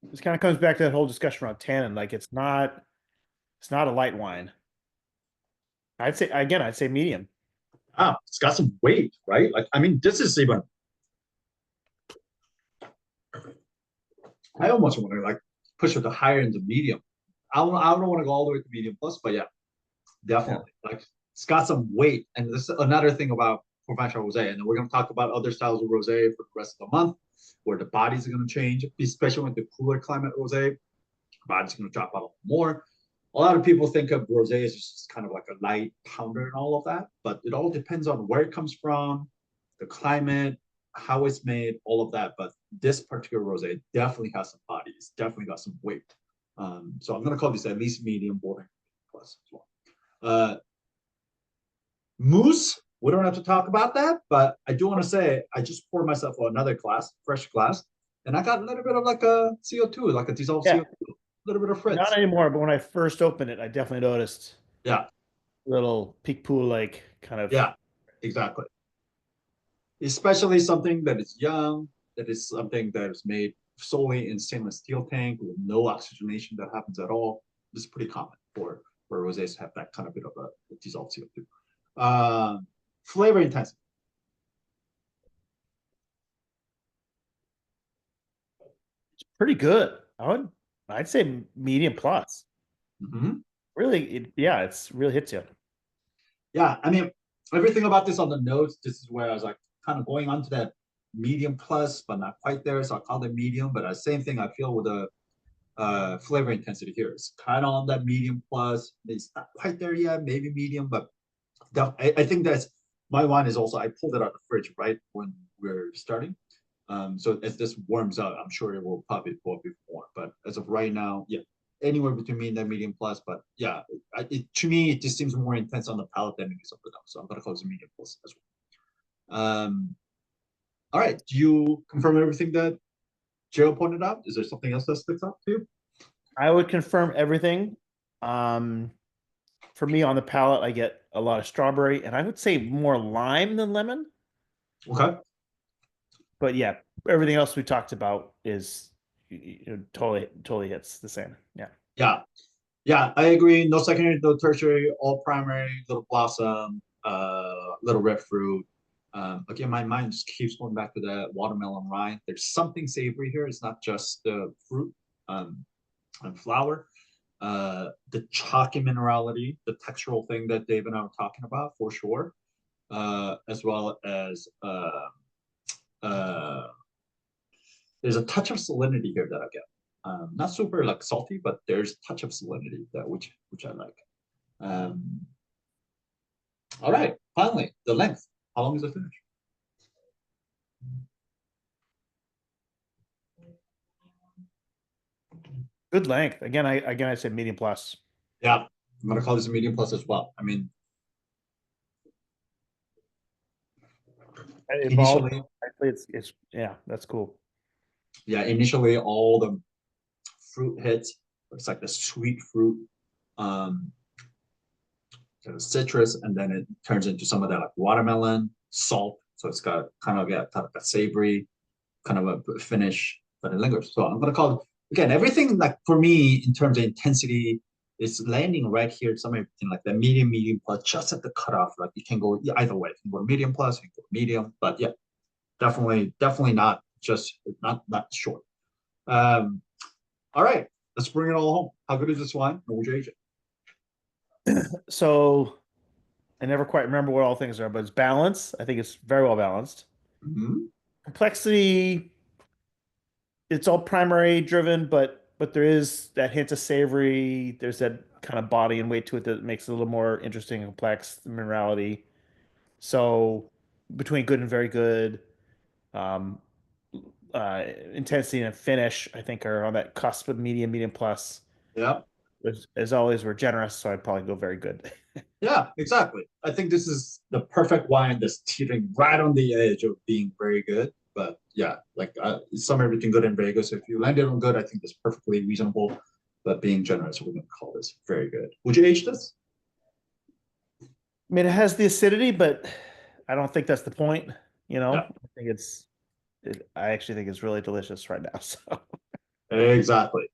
D: This kind of comes back to that whole discussion around tannin. Like it's not a light wine. I'd say medium.
A: It's got some weight, right? Like, I mean, this is even. I almost want to like push it to higher into medium. I don't want to go all the way to medium plus, but yeah, definitely. Yeah. Like it's got some weight, and this is another thing about Provençal Rosé. And we're going to talk about other styles of rosé for the rest of the month, where the bodies are going to change, especially with the cooler climate rosé. Body's going to drop out a lot more. A lot of people think of rosé as just kind of like a light pounder and all of that, but it all depends on where it comes from, the climate, how it's made, all of that. But this particular rosé definitely has some body. It's definitely got some weight. So I'm going to call this at least medium, bordering plus as well. Mousse, we don't have to talk about that, but I do want to say I just poured myself another glass, fresh glass, and I got a little bit of like a CO2, like a dissolved
D: Yeah.
A: CO2, a little bit of fritz.
D: Not anymore, but when I first opened it, I definitely noticed
A: Yeah,
D: little peak pool like kind of.
A: yeah, exactly. Especially something that is young, that is something that is made solely in stainless steel tank with no oxygenation that happens at all. This is pretty common for rosés to have that kind of bit of a dissolved CO2. Flavor intensity.
D: Pretty good. I'd say medium plus.
A: Mhm.
D: Really, it's really hits you.
A: Yeah, I mean, everything about this on the notes, this is where I was like kind of going on to that medium plus, but not quite there. So I call it medium, but the same thing I feel with the flavor intensity here. It's kind of on that medium plus. It's not quite there yet, maybe medium, but I think that's my wine is also, I pulled it out of the fridge right when we're starting. So as this warms up, I'm sure it will probably go a bit more. But as of right now, yeah, anywhere between me and that medium plus. But yeah, to me, it just seems more intense on the palate than it is up and down. So I'm gonna call it a medium plus as well. All right, do you confirm everything that Joe pointed out? Is there something else that sticks out to you?
D: I would confirm everything. For me on the palate, I get a lot of strawberry, and I would say more lime than lemon.
A: Okay.
D: But yeah, everything else we talked about is totally hits the same. Yeah.
A: Yeah. Yeah, I agree. No secondary, no tertiary, all primary, little blossom, little red fruit. Again, my mind just keeps going back to that watermelon rind. There's something savory here. It's not just the fruit and flour. The chalky minerality, the textural thing that Dave and I were talking about for sure, as well as there's a touch of salinity here that I get. Not super like salty, but there's a touch of salinity that which I like. All right, finally, the length. How long is the finish?
D: Good length. Again, I said medium plus.
A: Yeah, I'm gonna call this a medium plus as well. I mean, initially,
D: it's yeah, that's cool.
A: yeah, initially all the fruit hits. It's like the sweet fruit, the citrus, and then it turns into some of that like watermelon, salt. So it's got kind of a savory kind of a finish, but it lingers. So I'm gonna call it again everything like for me in terms of intensity is landing right here somewhere between like the medium plus, just at the cutoff. Like you can go either way. You can go medium plus, you can go medium, but yeah, definitely not just not short. All right, let's bring it all home. How good is this wine? And would you age it?
D: So I never quite remember what all things are, but it's balanced. I think it's very well balanced.
A: Mm-hmm.
D: Complexity, it's all primary driven, but there is that hint of savory. There's that kind of body and weight to it that makes it a little more interesting and complex, the minerality. So between good and very good, um, intensity and finish, I think are on that cusp of medium plus.
A: Yeah.
D: As always, we're generous, so I'd probably go very good.
A: Yeah, exactly. I think this is the perfect wine that's teetering right on the edge of being very good. But yeah, like somewhere between good and very good. So if you landed on good, I think that's perfectly reasonable. But being generous, we're going to call this very good. Would you age this?
D: I mean, it has the acidity, but I don't think that's the point.
A: Yeah.
D: I think I actually think it's really delicious right now. So
A: exactly.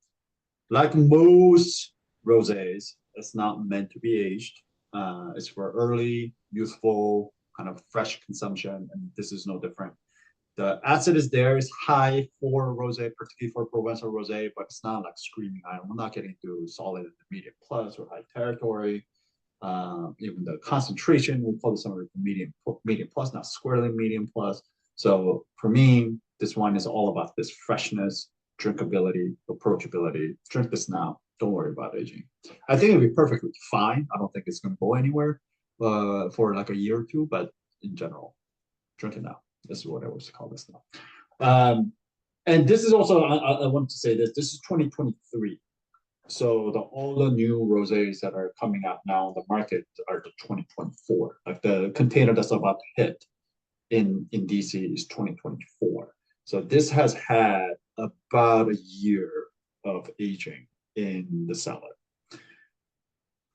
A: Like most rosés, it's not meant to be aged. It's for early, youthful, kind of fresh consumption, and this is no different. The acid is there, it's high for rosé, particularly for Provençal rosé, but it's not like screaming high. We're not getting to solid medium plus or high territory. Even the concentration, we call this somewhere medium plus, not squarely medium plus. So for me, this wine is all about this freshness, drinkability, approachability. Drink this now. Don't worry about aging. I think it'll be perfectly fine. I don't think it's going to go anywhere for like a year or two, but in general, drink it now. This is what I was call this now. And this is also, I wanted to say this is 2023. So all the new rosés that are coming out now on the market are the 2024. Like the container that's about to hit in DC is 2024. So this has had about a year of aging in the cellar.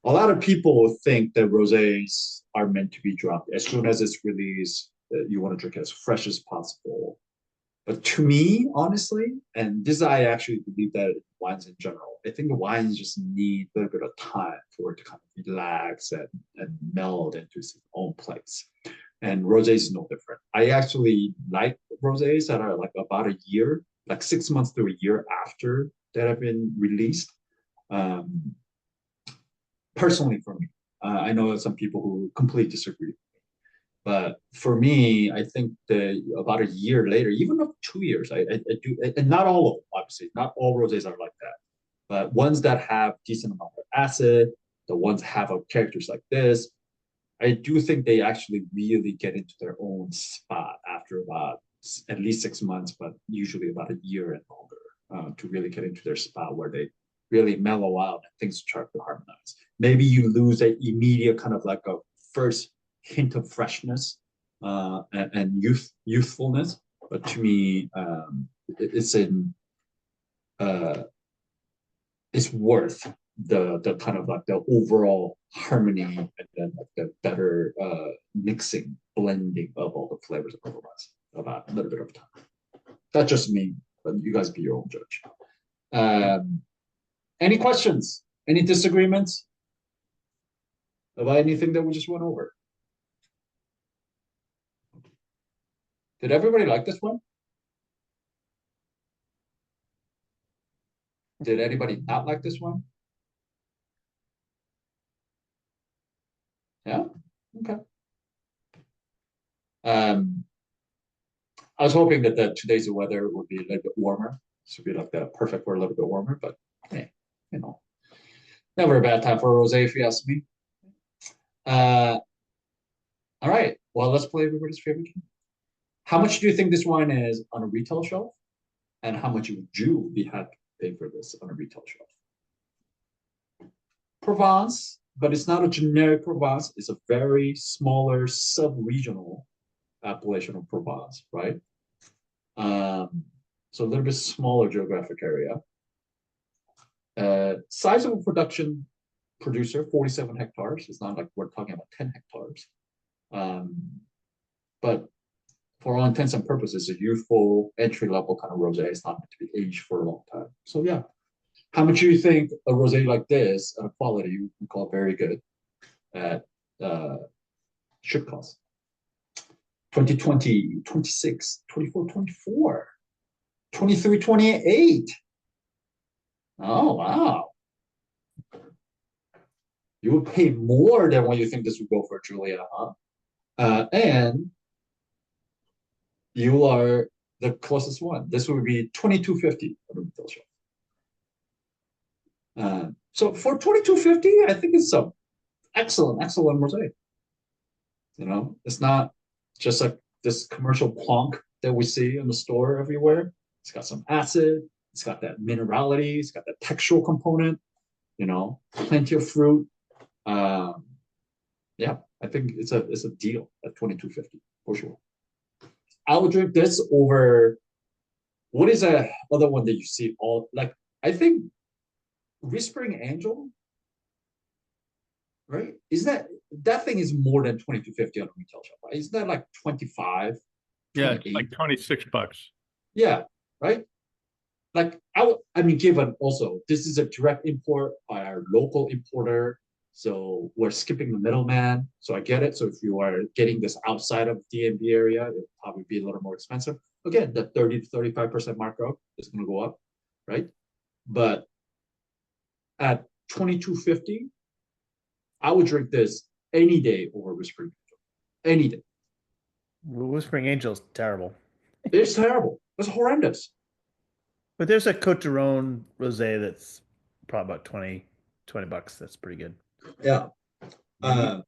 A: A lot of people think that rosés are meant to be drunk as soon as it's released. You want to drink it as fresh as possible. But to me, honestly, and this I actually believe that wines in general, I think the wines just need a little bit of time for it to kind of relax and meld into its own place. And rosé is no different. I actually like rosés that are like about a year, like 6 months to a year after that have been released. Personally, for me, I know some people who completely disagree. But for me, I think that about a year later, even up 2 years, I do, and not all of them, obviously, not all rosés are like that. But ones that have decent amount of acid, the ones have characters like this, I do think they actually really get into their own spot after about at least 6 months, but usually about a year and longer, to really get into their spot where they really mellow out and things start to harmonize. Maybe you lose an immediate kind of like a first hint of freshness and youthfulness, but to me, it's worth the kind of like the overall harmony and then like the better mixing, blending of all the flavors of Provence about a little bit of time. That's just me, but you guys be your own judge. Any questions? Any disagreements about anything that we just went over? Did everybody like this one? Did anybody not like this one? Yeah, okay. I was hoping that today's weather would be a little bit warmer. This would be like the perfect for a little bit warmer, but hey, you know, never a bad time for a rosé if you ask me. All right, well, let's play everybody's favorite game. How much do you think this wine is on a retail shelf? And how much would you be happy to pay for this on a retail shelf? Provence, but it's not a generic Provence. It's a very smaller sub-regional appellation of Provence, right? So a little bit smaller geographic area. Size of a production producer, 47 hectares. It's not like we're talking about 10 hectares. But for all intents and purposes, a youthful entry-level kind of rosé. It's not meant to be aged for a long time. So yeah, how much do you think a rosé like this, at a quality we call very good, should cost? 2020, 26, 24, 24, 23, 28. Oh, wow. You would pay more than what you think this would go for, Julia, huh? And you are the closest one. This would be $22.50 on the retail shelf. So for $22.50, I think it's some excellent rosé. You know, it's not just like this commercial plonk that we see in the store everywhere. It's got some acid. It's got that minerality. It's got that textural component. You know, plenty of fruit. Yeah, I think it's a deal at $22.50 for sure. I would drink this over. What is a other one that you see all like? I think Whispering Angel, right? Is that thing is more than $22.50 on a retail shop? Right? Isn't that like 25?
C: Yeah, it's like $26.
A: Yeah, right. Like I mean, given also this is a direct import by our local importer. So we're skipping the middleman. So I get it. So if you are getting this outside of DMV area, it'll probably be a little more expensive. Again, the 30 to 35% markup is going to go up, right? But at $22.50, I would drink this any day over Whispering Angel. Any day.
D: Whispering Angel's terrible.
A: It's terrible. It's horrendous.
D: But there's a Cote d'Aron rosé that's probably about 20 bucks. That's pretty good.
A: Yeah. I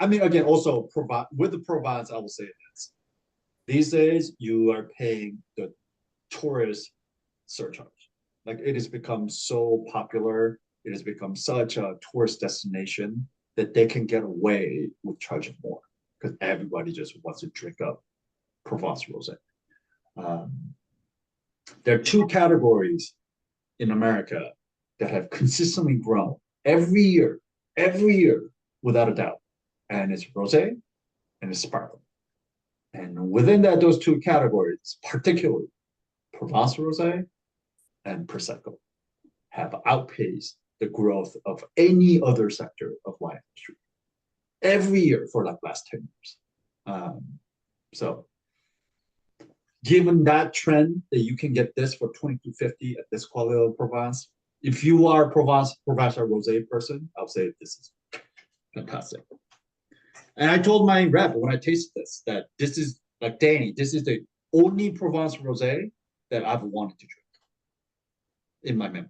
A: mean, again, also with the Provence, I will say this. These days, you are paying the tourist surcharge. Like it has become so popular. It has become such a tourist destination that they can get away with charging more because everybody just wants to drink up Provence rosé. There are two categories in America that have consistently grown every year, without a doubt. And it's rosé and it's sparkling. And within those two categories, particularly Provence rosé and Prosecco have outpaced the growth of any other sector of wine industry every year for like last 10 years. So given that trend that you can get this for 22.50 at this quality of Provence, if you are a Provençal rosé person, I'll say this is fantastic. And I told my rep when I tasted this that this is like Danny, this is the only Provence rosé that I've wanted to drink in my memory.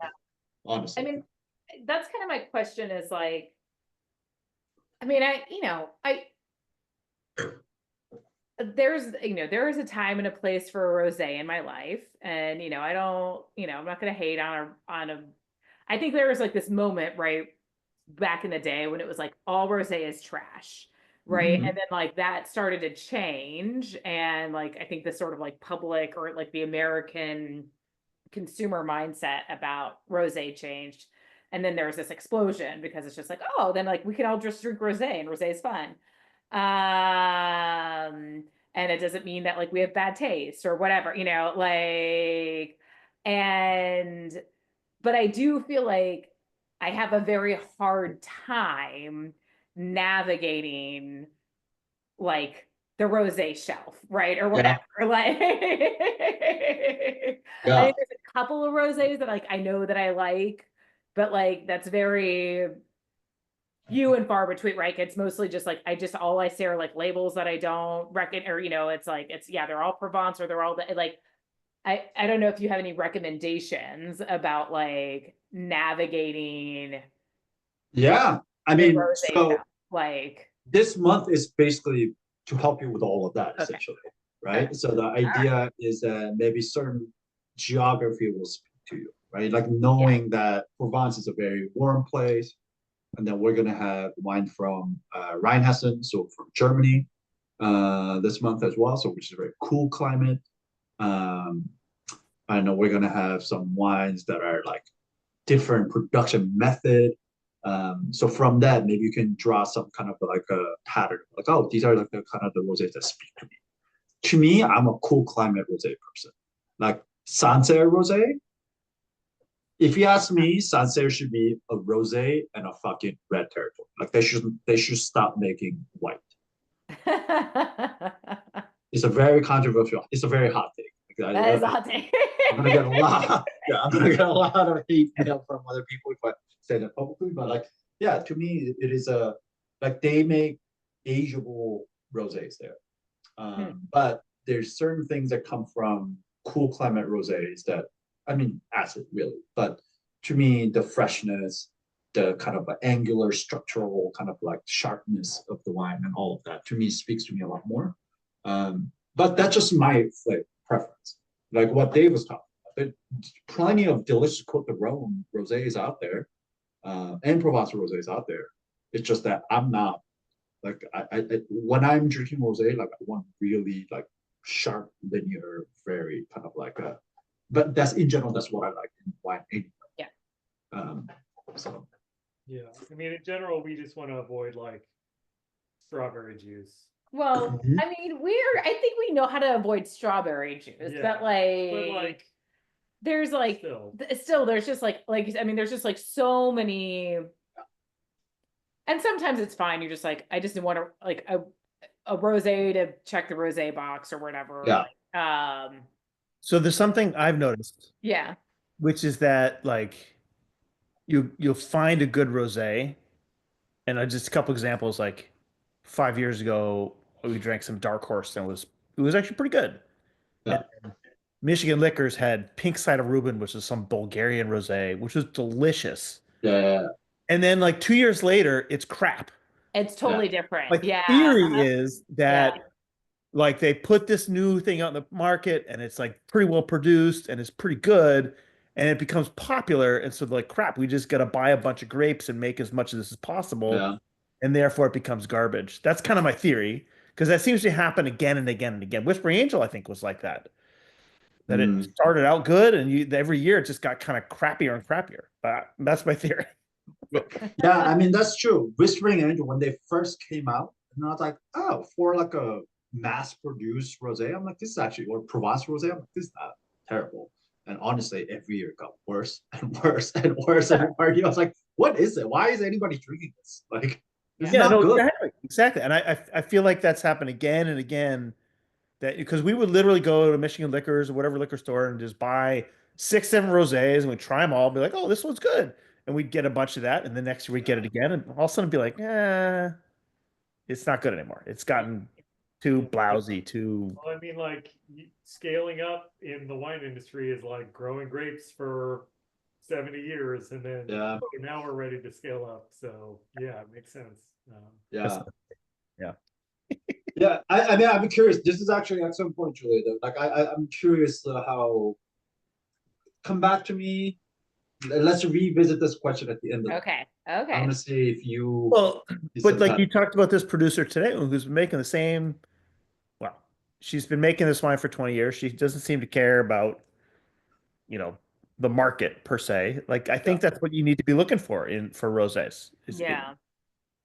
A: Honestly,
B: I mean, that's kind of my question is like, I mean, there is a time and a place for a rosé in my life. And, I don't, I'm not going to hate on I think there was like this moment, right, back in the day when it was like all rosé is trash. Right.
A: Mhm.
B: And then like that started to change. And like, I think the sort of like public or like the American consumer mindset about rosé changed. And then there was this explosion because it's just like, oh, then like we can all just drink rosé and rosé is fun. And it doesn't mean that like we have bad taste or whatever, like, but I do feel like I have a very hard time navigating like the rosé shelf, right? Or whatever. Like I think there's a couple of rosés that like I know that I like, but like that's very few and far between, right? It's mostly just like all I say are like labels that I don't reckon, or it's like they're all Provence or they're all like I don't know if you have any recommendations about like navigating.
A: Yeah, I mean,
B: rosé
A: so
B: stuff, like
A: this month is basically to help you with all of that,
B: Okay.
A: essentially, right? So the idea is that maybe certain geography will speak to you, right? Like knowing that Provence is a very warm place, and then we're gonna have wine from Rheinhessen, so from Germany, this month as well, so which is a very cool climate. I know we're gonna have some wines that are like different production method. So from that, maybe you can draw some kind of like a pattern, like, oh, these are like the kind of the rosés that speak to me. To me, I'm a cool climate rosé person. Like Sancerre rosé, if you ask me, Sancerre should be a rosé and a fucking red territory. Like they should stop making white. It's a very controversial. It's a very hot take.
B: that is a hot take.
A: I'm gonna get a lot. Yeah, I'm gonna get a lot of hate mail from other people if I say that publicly. But like, yeah, to me, it is a like they make ageable rosés there. But there's certain things that come from cool climate rosés that, I mean, acid really. But to me, the freshness, the kind of angular structural kind of like sharpness of the wine and all of that, to me, speaks to me a lot more. But that's just my preference. Like what Dave was talking about. There's plenty of delicious Côte de Rhône rosés out there, and Provence rosés out there. It's just that I'm not like I when I'm drinking rosé, like I want really like sharp, linear, very kind of like a. But that's in general, that's what I like in wine anyway.
B: Yeah.
A: So.
G: Yeah, I mean, in general, we just want to avoid like strawberry juice.
B: Well,
A: Mhm.
B: I mean, I think we know how to avoid strawberry juice,
G: Yeah,
B: but like there's like still there's just like I mean there's just like so many, and sometimes it's fine, you're just like I just want to like a rosé to check the rosé box or whatever.
A: Yeah.
D: So there's something I've noticed,
B: Yeah.
D: which is that like you'll find a good rosé, and just a couple examples. Like 5 years ago, we drank some Dark Horse, and it was actually pretty good.
A: Yeah.
D: And Michigan Liquors had Pink Cider Reuben, which is some Bulgarian rosé, which was delicious.
A: Yeah.
D: And then like 2 years later, it's crap.
B: It's totally different.
D: Like
B: Yeah.
D: theory is that like they put this new thing out in the market and it's like pretty well produced and it's pretty good and it becomes popular. And so like, crap, we just got to buy a bunch of grapes and make as much of this as possible.
A: Yeah.
D: and therefore it becomes garbage. That's kind of my theory, because that seems to happen again and again and again. Whispering Angel, I think, was like that. That it started out good, and every year it just got kind of crappier and crappier. But that's my theory.
A: Yeah, I mean, that's true. Whispering Angel, when they first came out, and I was like, oh, for like a mass-produced rosé, I'm like, this is actually, or Provence rosé, I'm like, this is not terrible. And honestly, every year it got worse and worse and worse and worse. I was like, what is it? Why is anybody drinking this? Like, it's not good.
D: Exactly. And I feel like that's happened again and again. That because we would literally go to Michigan Liquors or whatever liquor store and just buy 6, 7 rosés and we'd try them all, and be like, oh, this one's good. And we'd get a bunch of that, and the next year we'd get it again, and all of a sudden be like, it's not good anymore. It's gotten too blousy, too.
G: Well, I mean, like scaling up in the wine industry is like growing grapes for 70 years, and then
A: Yeah.
G: now we're ready to scale up. So yeah, it makes sense.
A: Yeah.
D: Yeah.
A: Yeah, I mean, I'm curious. This is actually at some point, Julia, though. Like, I'm curious how. Come back to me. Let's revisit this question at the end of
B: Okay.
A: I
B: Okay.
A: want to see if you.
D: Well,
A: you
D: but
A: said
D: like
A: that.
D: you talked about this producer today who's been making the same. Well, she's been making this wine for 20 years. She doesn't seem to care about, the market per se. Like I think that's what you need to be looking for for rosés.
B: Yeah.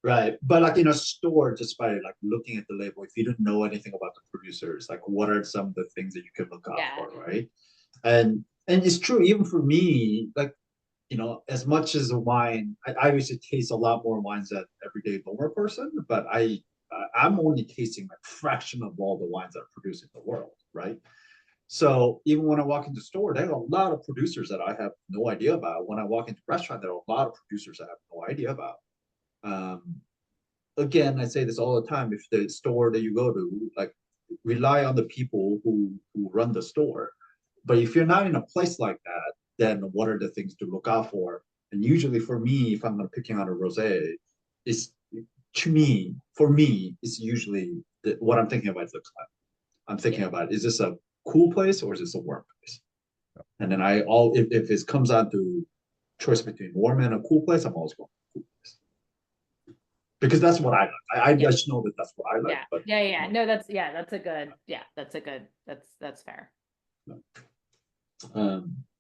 A: Right, but like in a store, just by like looking at the label, if you don't know anything about the producers, like what are some of the things that you can look out for, right? And it's true even for me, like as much as a wine, I obviously taste a lot more wines than everyday normal person, but I'm only tasting a fraction of all the wines that are produced in the world, right? So even when I walk into the store, there are a lot of producers that I have no idea about. When I walk into a restaurant, there are a lot of producers I have no idea about. Again, I say this all the time, if the store that you go to, like, rely on the people who run the store. But if you're not in a place like that, then what are the things to look out for? And usually for me, if I'm not picking out a rosé, for me, it's usually what I'm thinking about looks like. I'm thinking about, is this a cool place or is this a warm place? And then if it comes down to choice between warm and a cool place, I'm always going cool place. Because that's what I like. I just know that that's what I like.
B: Yeah.
A: But,
B: Yeah. No, that's fair.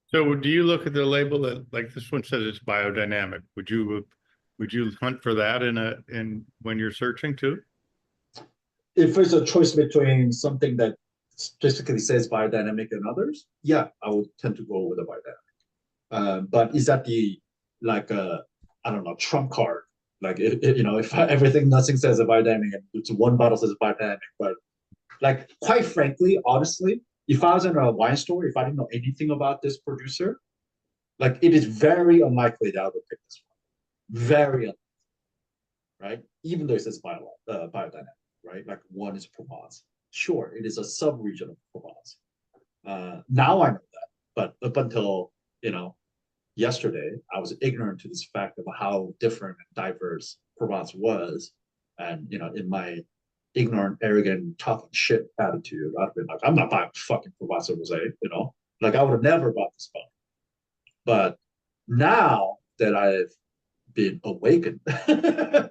C: So do you look at the label that, like, this one says it's biodynamic? Would you hunt for that when you're searching too?
A: If it's a choice between something that specifically says biodynamic and others, yeah, I would tend to go with a biodynamic. But is that I don't know, trump card? Like if nothing says a biodynamic and it's one bottle says a biodynamic, but like quite frankly, honestly, if I was in a wine store, if I didn't know anything about this producer, like it is very unlikely that I would pick this one. Very unlikely, right? Even though it says biodynamic, right? Like one is Provence. Sure, it is a sub-region of Provence. Now I know that, but up until yesterday, I was ignorant to this fact of how different and diverse Provence was. And, in my ignorant, arrogant, talking shit attitude, I'd been like, I'm not buying fucking Provence rosé, like I would have never bought this bottle. But now that I've been awakened, I'd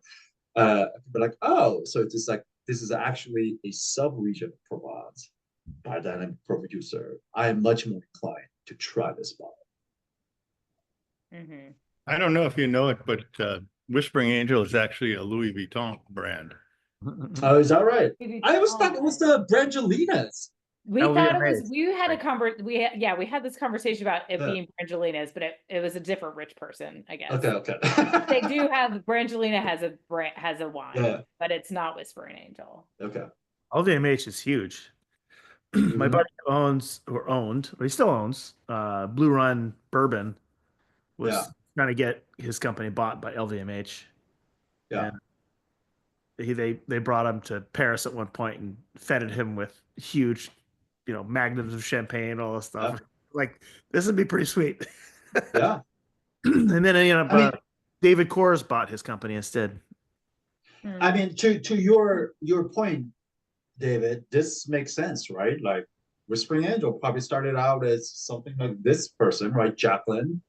A: be like, oh, so it's just like, this is actually a sub-region of Provence by a dynamic producer. I am much more inclined to try this bottle.
B: Mm-hmm.
C: I don't know if you know it, but Whispering Angel is actually a Louis Vuitton brand.
A: Oh, is that right? I always thought it was the Brangelina's.
B: We thought it was. We had this conversation about it being Brangelina's, but it was a different rich person, I guess.
A: Okay.
B: They do have Brangelina has a wine, but it's not Whispering Angel.
A: Okay.
D: LVMH is huge. My buddy he still owns Blue Run Bourbon, was trying to get his company bought by LVMH.
A: Yeah.
D: And they brought him to Paris at one point and feted him with huge, magnums of champagne, all this stuff. Yeah. Like, this would be pretty sweet.
A: Yeah.
D: And then David Kors bought his company instead.
A: I mean, to your point, David, this makes sense, right? Like, Whispering Angel probably started out as something like this person, right? Jacqueline,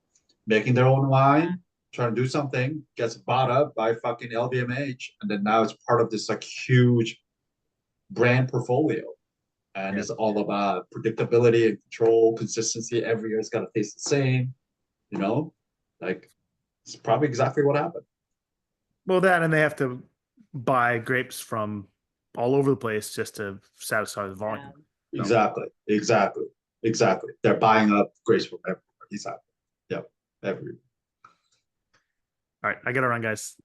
A: making their own wine. trying to do something, gets bought up by fucking LVMH, and then now it's part of this like huge brand portfolio. And it's all about predictability and control, consistency. Every year it's got to taste the same, you know? Like, it's probably exactly what happened.
D: Well, that and they have to buy grapes from all over the place just to satisfy the volume.
B: Yeah.
A: Exactly. They're buying up grapes from everywhere. Exactly. Yep. Everywhere.
D: All right, I gotta run, guys.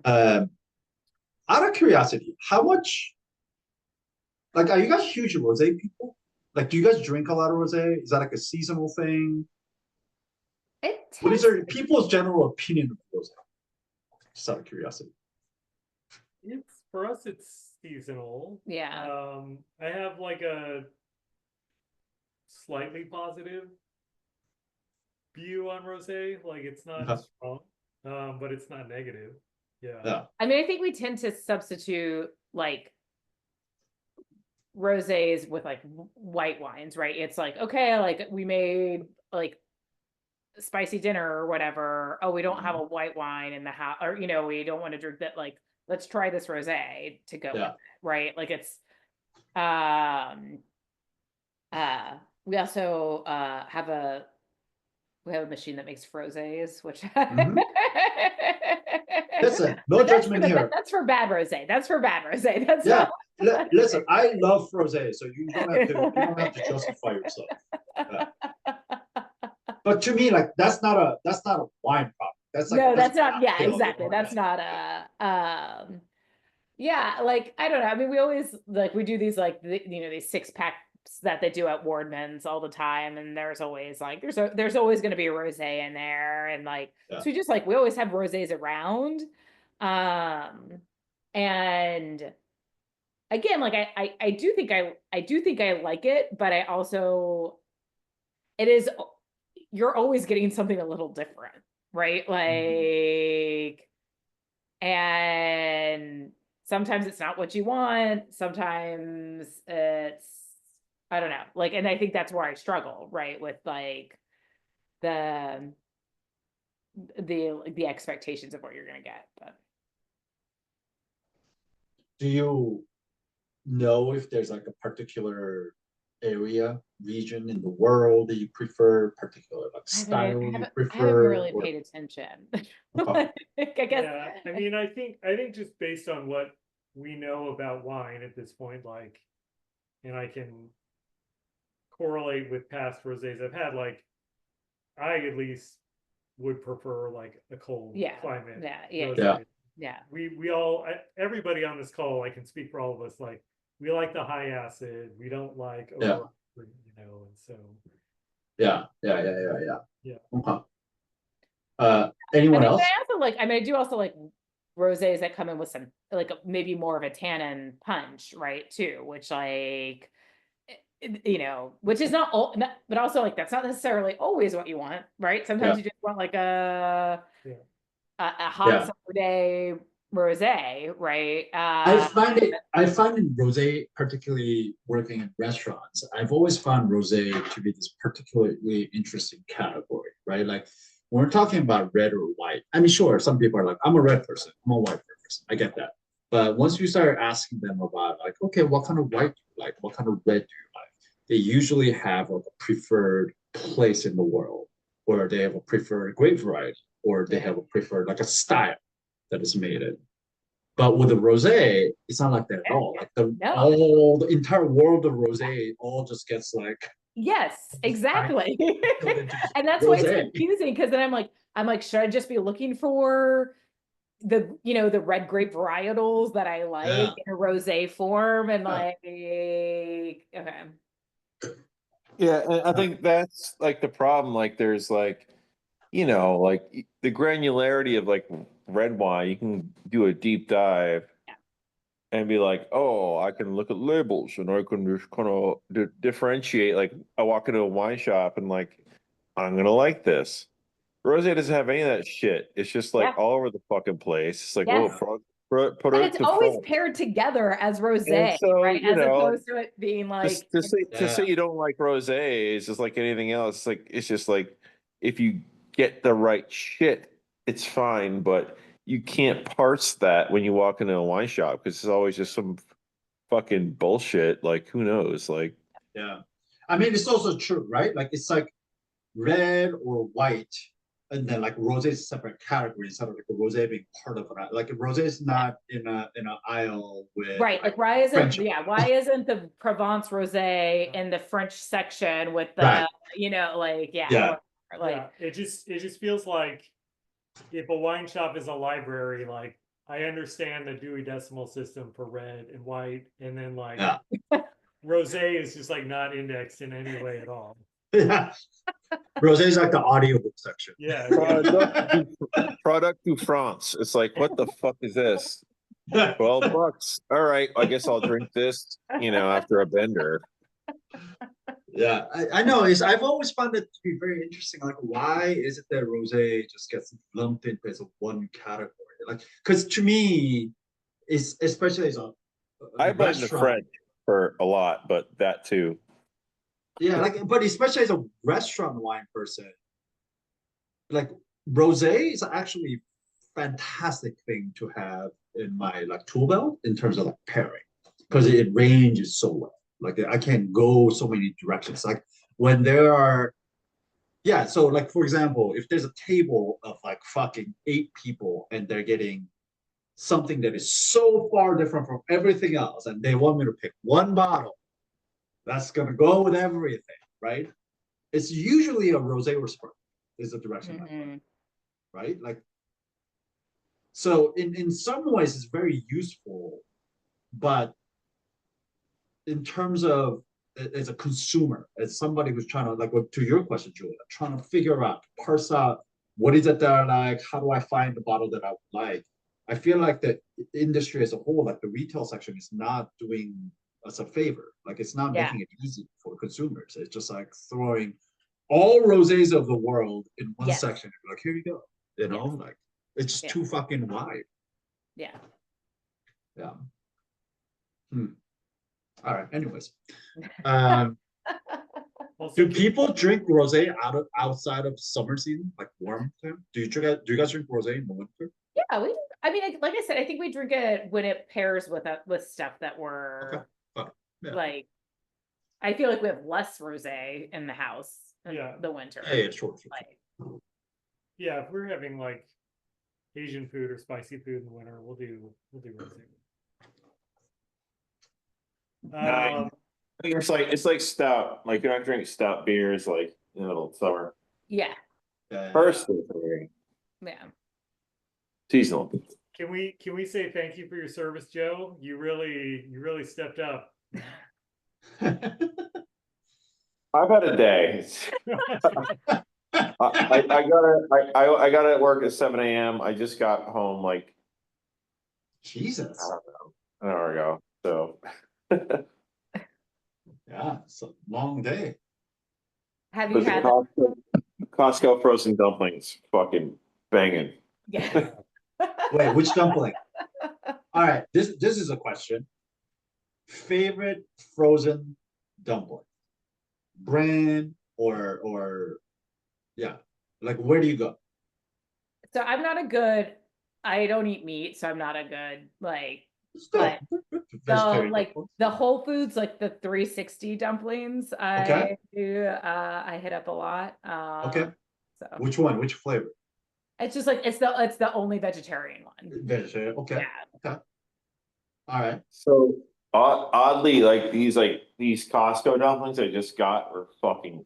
B: Ah.
A: Out of curiosity, how much, like, are you guys huge rosé people? Like, do you guys drink a lot of rosé? Is that like a seasonal thing? What is their people's general opinion of rosé? Just out of curiosity.
G: It's for us, it's seasonal.
B: Yeah.
G: I have like a slightly positive view on rosé. Like it's not strong, but it's not negative. Yeah.
B: I mean, I think we tend to substitute like rosés with like white wines, right? It's like, okay, like we made like spicy dinner or whatever. Oh, we don't have a white wine in the house, or you know, we don't want to drink that. Like, let's try this rosé to go with it, right? Like it's we also have a machine that makes frosés, which
A: Listen, no judgment here.
B: That's for bad rosé. That's for bad rosé. That's
A: listen, I love frosé, so you don't have to justify yourself. But to me, like that's not a wine product. That's like
B: no, that's not. Yeah, exactly. That's not a. Yeah, like I don't know. I mean, we always like we do these like these 6-packs that they do at Wardman's all the time, and there's always like there's always going to be a rosé in there, and like so we just like we always have rosés around, and again, like I do think I like it, but I also it is you're always getting something a little different, right? Like, and sometimes it's not what you want. Sometimes it's, I don't know, like, and I think that's where I struggle, right? With like the expectations of what you're going to get. But
A: do you know if there's like a particular region in the world that you prefer, particular like style you prefer?
B: I haven't really paid attention.
A: Okay.
B: I guess.
G: Yeah, I mean, I think just based on what we know about wine at this point, like, and I can correlate with past rosés I've had, like, I at least would prefer like a cold climate.
B: Yeah.
G: We all, everybody on this call, I can speak for all of us, like, we like the high acid. We don't like over, and so.
A: Yeah. Okay. Anyone else?
B: I do also like rosés that come in with some like maybe more of a tannin punch, right? Too, which like which is not all, but also like that's not necessarily always what you want, right? Sometimes you just want like a hot summer day rosé, right?
A: I find in rosé, particularly working in restaurants, I've always found rosé to be this particularly interesting category, right? Like when we're talking about red or white, I mean, sure, some people are like, I'm a red person, I'm a white person, I get that. But once you start asking them about like, okay, what kind of white do you like? What kind of red do you like? They usually have like a preferred place in the world, or they have a preferred grape variety, or they have a preferred like a style that is made in. But with the rosé, it's not like that at all. Like the entire world of rosé all just gets like.
B: Yes, exactly. And that's why it's confusing, because then I'm like, should I just be looking for the the red grape varietals that I like in a rosé form, and like okay.
F: Yeah, and I think that's like the problem. Like there's like, like the granularity of like red wine, you can do a deep dive and be like, oh, I can look at labels and I can just kind of differentiate. Like I walk into a wine shop and like, I'm going to like this. Rosé doesn't have any of that shit. It's just like all over the fucking place. It's like, oh,
B: And it's always paired together as rosé,
F: so,
B: right?
F: you
B: As
F: know,
B: opposed to it being like
F: to say you don't like rosé is just like anything else. Like it's just like if you get the right shit, it's fine, but you can't parse that when you walk into a wine shop because it's always just some fucking bullshit. Like who knows? Like
A: Yeah. I mean, it's also true, right? Like it's like red or white, and then like rosé is a separate category instead of like a rosé being part of it. Like rosé is not in an aisle with
B: right. Like why
A: French.
B: isn't the Provence rosé in the French section with the
A: Right.
B: you know like
G: Yeah,
B: like
G: it just feels like if a wine shop is a library, like I understand the Dewey Decimal System for red and white, and then like rosé is just like not indexed in any way at all.
A: Yeah. Rosé is like the audiobook section.
G: Yeah.
F: product to France. It's like what the fuck is this? $12. All right, I guess I'll drink this. After a bender.
A: Yeah, I know. I've always found it to be very interesting. Like, why is it that rosé just gets lumped into as a one category? Like, because to me, it's especially as a
F: I blame the French for a lot, but that too.
A: Yeah, like, but especially as a restaurant wine person, like rosé is actually a fantastic thing to have in my like tool belt in terms of like pairing because it ranges so well. Like I can go so many directions. Like when there are, yeah. So like for example, if there's a table of like fucking 8 people and they're getting something that is so far different from everything else, and they want me to pick one bottle that's gonna go with everything, right? It's usually a rosé or sparkling is the direction, right? Like, so in some ways it's very useful, but in terms of as a consumer, as somebody who's trying to, like, to your question, Julia, trying to figure out, parse out what is it that I like, how do I find the bottle that I would like? I feel like the industry as a whole, like the retail section, is not doing us a favor. Like it's not making it easy for consumers. It's just like throwing all rosés of the world in one section. Like, here you go. Like it's just too fucking wide.
B: Yeah.
A: All right. Anyways, do people drink rosé outside of summer season, like warm time? Do you guys drink rosé in the winter?
B: Yeah, I mean, like I said, I think we drink it when it pairs with stuff that we're like. I feel like we have less rosé in the house in the winter.
A: Yeah, sure.
G: Yeah, if we're having like Asian food or spicy food in the winter, we'll do rosé.
F: It's like stout. Like you're not drinking stout beers like in the middle of summer.
B: Yeah.
F: Personally, seasonal.
G: Can we say thank you for your service, Joe? You really stepped up.
F: I've had a day. I got to work at 7 a.m. I just got home like
A: Jesus.
F: I don't know, an hour ago. So
A: yeah, it's a long day.
B: Have you had
F: Costco frozen dumplings? Fucking banging.
B: Yeah.
A: Wait, which dumpling? All right, this is a question. Favorite frozen dumpling, brand or yeah, like where do you go?
B: So I don't eat meat, so I'm not a good like.
A: But
B: the Whole Foods, like the 360 dumplings, I do. I hit up a lot.
A: So which one? Which flavor?
B: It's just like it's the only vegetarian one.
A: Vegetarian. Okay. Yeah. Okay. All right.
F: So oddly, like these Costco dumplings I just got were fucking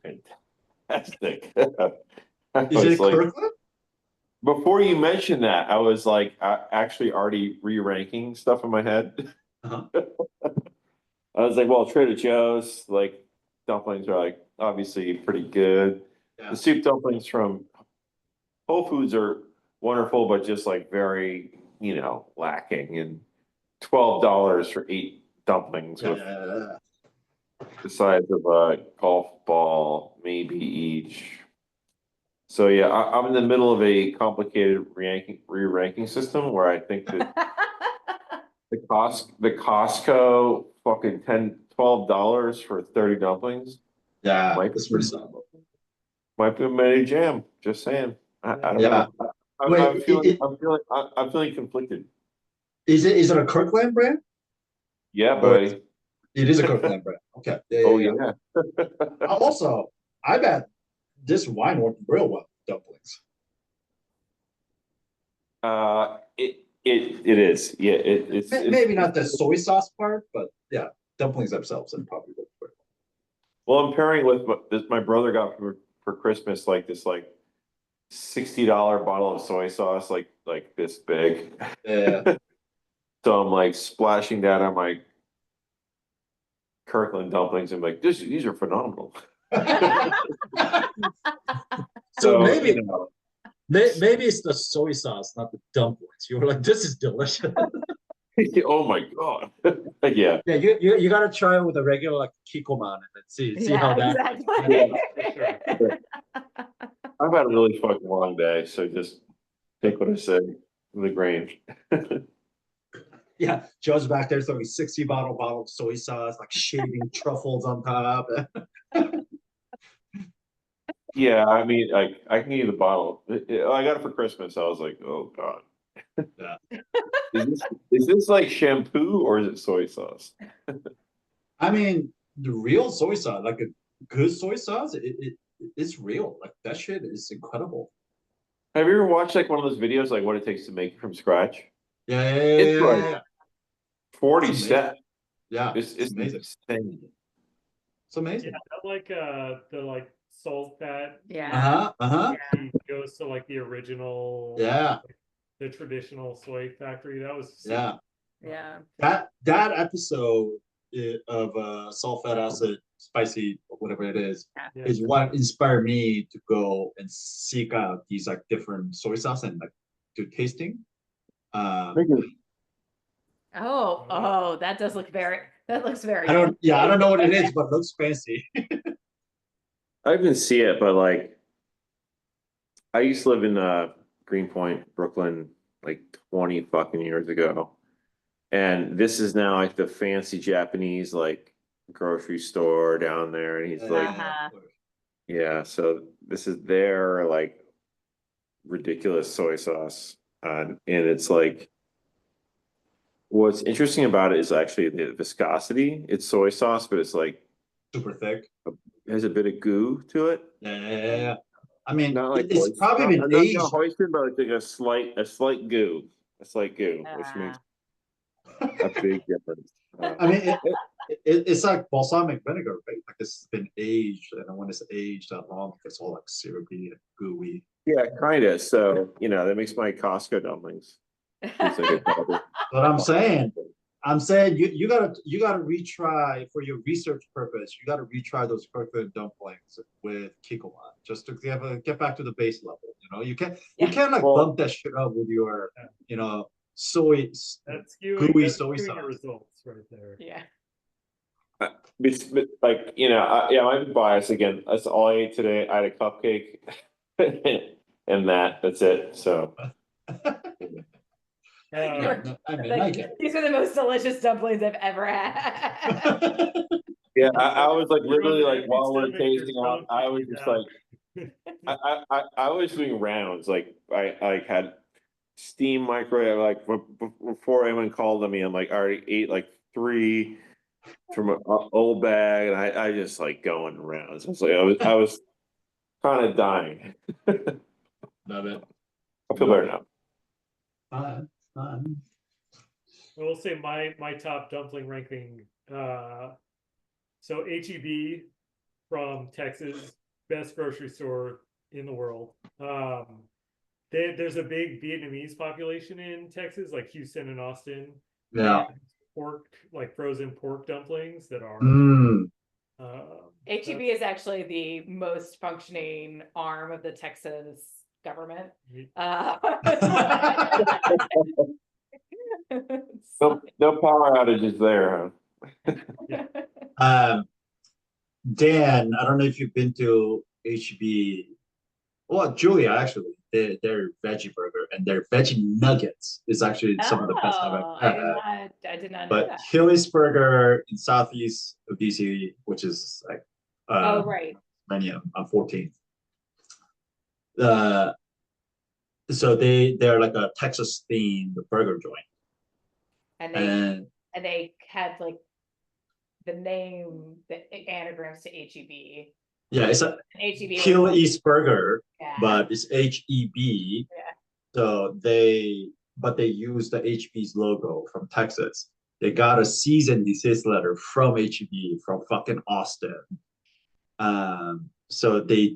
F: fantastic.
A: Is it Kirkland?
F: Before you mentioned that, I was like actually already re-ranking stuff in my head. I was like, well, Trader Joe's like dumplings are like obviously pretty good. The soup dumplings from Whole Foods are wonderful, but just like very, lacking. And $12 for 8 dumplings with the size of a golf ball, maybe each. So I'm in the middle of a complicated re-ranking system where I think that The Costco fucking $10-12 for 30 dumplings
A: Yeah,
F: Might
A: it's
F: be-
A: pretty solid.
F: might be a mini jam. Just saying. I don't
A: Yeah.
F: know.
A: Wait,
F: I'm feeling conflicted.
A: Is it a Kirkland brand?
F: Yeah, buddy.
A: It is a Kirkland brand. Okay. Yeah,
F: Oh
A: yeah.
F: yeah.
A: Also, I bet this wine worked real well with dumplings.
F: It is. Yeah, it's
A: Maybe not the soy sauce part, but yeah, dumplings themselves and probably work very
F: well. I'm pairing with my brother got for Christmas like this $60 bottle of soy sauce like this big.
A: well. Yeah.
F: So I'm like splashing that on my Kirkland dumplings. I'm like, these are phenomenal.
A: So maybe
F: you know,
A: maybe it's the soy sauce, not the dumplings. You were like, this is delicious.
F: oh my god. Yeah.
A: Yeah, you gotta try it with a regular like kikkoman and then see how that.
B: exactly.
F: I've had a really fucking long day, so just take what I say with a grain.
A: Yeah, Joe's back there throwing 60 bottle of soy sauce, like shaving truffles on top.
F: Yeah, I mean, I can give you the bottle. I got it for Christmas. I was like, oh god.
A: Yeah.
F: Is this like shampoo or is it soy sauce?
A: I mean, the real soy sauce, like a good soy sauce, it's real. Like that shit is incredible.
F: Have you ever watched like one of those videos like what it takes to make it from scratch?
A: Yeah,
F: It's like
A: yeah.
F: 40
A: It's amazing.
F: steps.
A: Yeah,
F: It's
A: amazing.
F: insane.
A: It's amazing.
G: Yeah, I like the like salt fat.
B: Yeah.
G: He goes to like the original.
A: Yeah,
G: The traditional soy factory. That was
A: yeah.
B: Yeah.
A: That episode of sulfate acid spicy whatever it is
G: Yeah.
A: is what inspired me to go and seek out these like different soy sauce and like do tasting.
B: Oh, that looks very
A: I don't know what it is, but it looks fancy.
F: I didn't see it, but like I used to live in Greenpoint, Brooklyn, like 20 fucking years ago. And this is now like the fancy Japanese like grocery store down there. And he's like, yeah, so this is their like ridiculous soy sauce. And it's like what's interesting about it is actually the viscosity. It's soy sauce, but it's like
A: super thick.
F: It has a bit of goo to it.
A: Yeah. I mean,
F: Not like
A: it's probably been
F: not
A: aged.
F: hoisin, but like a slight goo, which makes a big difference.
A: I mean, it's like balsamic vinegar, right? Like it's been aged, and when it's aged that long, it's all like syrupy and gooey.
F: Yeah, kind of. So that makes my Costco dumplings. It's like
A: But I'm saying you gotta retry for your research purpose. You gotta retry those Kirkland dumplings with kikkoman just to get back to the base level. You can't like bump that shit up with your soy gooey soy sauce
G: results right there.
B: Yeah.
F: But like I might be biased again. That's all I ate today. I had a cupcake, and that's it. So.
B: These are the most delicious dumplings I've ever had.
F: Yeah, I was like literally like while we're tasting out, I was just like, I was doing rounds. Like I had steam microwave like before anyone called on me. I'm like I already ate like 3 from an old bag, and I just like going rounds. I was like I was kind of dying.
A: Love it.
F: I feel better now.
A: Fun.
G: I will say my top dumpling ranking. So HEB from Texas, best grocery store in the world. There's a big Vietnamese population in Texas, like Houston and Austin.
A: Yeah.
G: Pork, like frozen pork dumplings that are.
B: HEB is actually the most functioning arm of the Texas government.
F: No power outages there,
A: huh? Dan, I don't know if you've been to HB. Well, Julia, actually, their veggie burger and their veggie nuggets is actually some of the best I've
B: Oh,
A: ever had.
B: I did not know
A: But
B: that.
A: Hilly's Burger in southeast of DC, which is like
B: Oh, right.
A: many on 14th. So they're like a Texas themed burger joint.
B: And
A: And
B: they had like the name, the anagrams to HEB.
A: yeah, it's a
B: HEB was
A: Hill
B: like-
A: East Burger,
B: Yeah.
A: but it's HEB.
B: Yeah.
A: So they use the HEB's logo from Texas. They got a cease and desist letter from HEB from fucking Austin. So they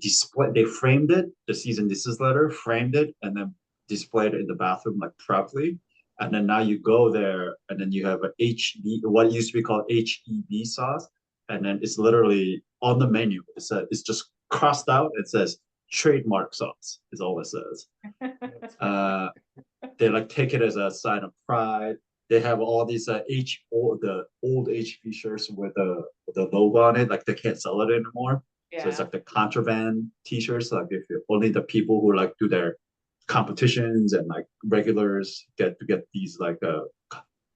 A: framed it, the cease and desist letter, framed it, and then displayed it in the bathroom like properly. And then now you go there, and then you have a HEB, what used to be called HEB sauce, and then it's literally on the menu. It's just crossed out. It says trademark sauce is all it says. They like take it as a sign of pride. They have all these the old HEB shirts with the logo on it. Like they can't sell it anymore.
B: Yeah.
A: So it's like the contraband t-shirts. Like if only the people who like do their competitions and like regulars get these like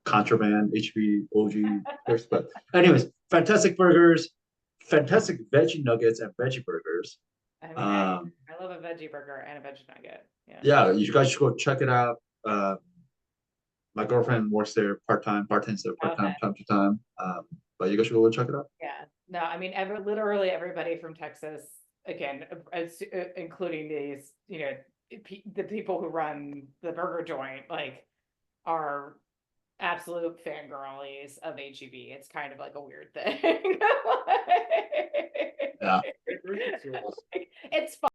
A: contraband HB OG shirts. But anyways, fantastic burgers, fantastic veggie nuggets and veggie burgers.
B: I mean, I love a veggie burger and a veggie nugget.
A: Yeah, you guys should go check it out. My girlfriend works there part-time, bartends there part-time, time to time. But you guys should go check it out.
B: Yeah, no, I mean, literally everybody from Texas, again, including these, the people who run the burger joint, like, are absolute fangirlies of HEB. It's kind of like a weird thing.
A: Yeah.
B: It's fun.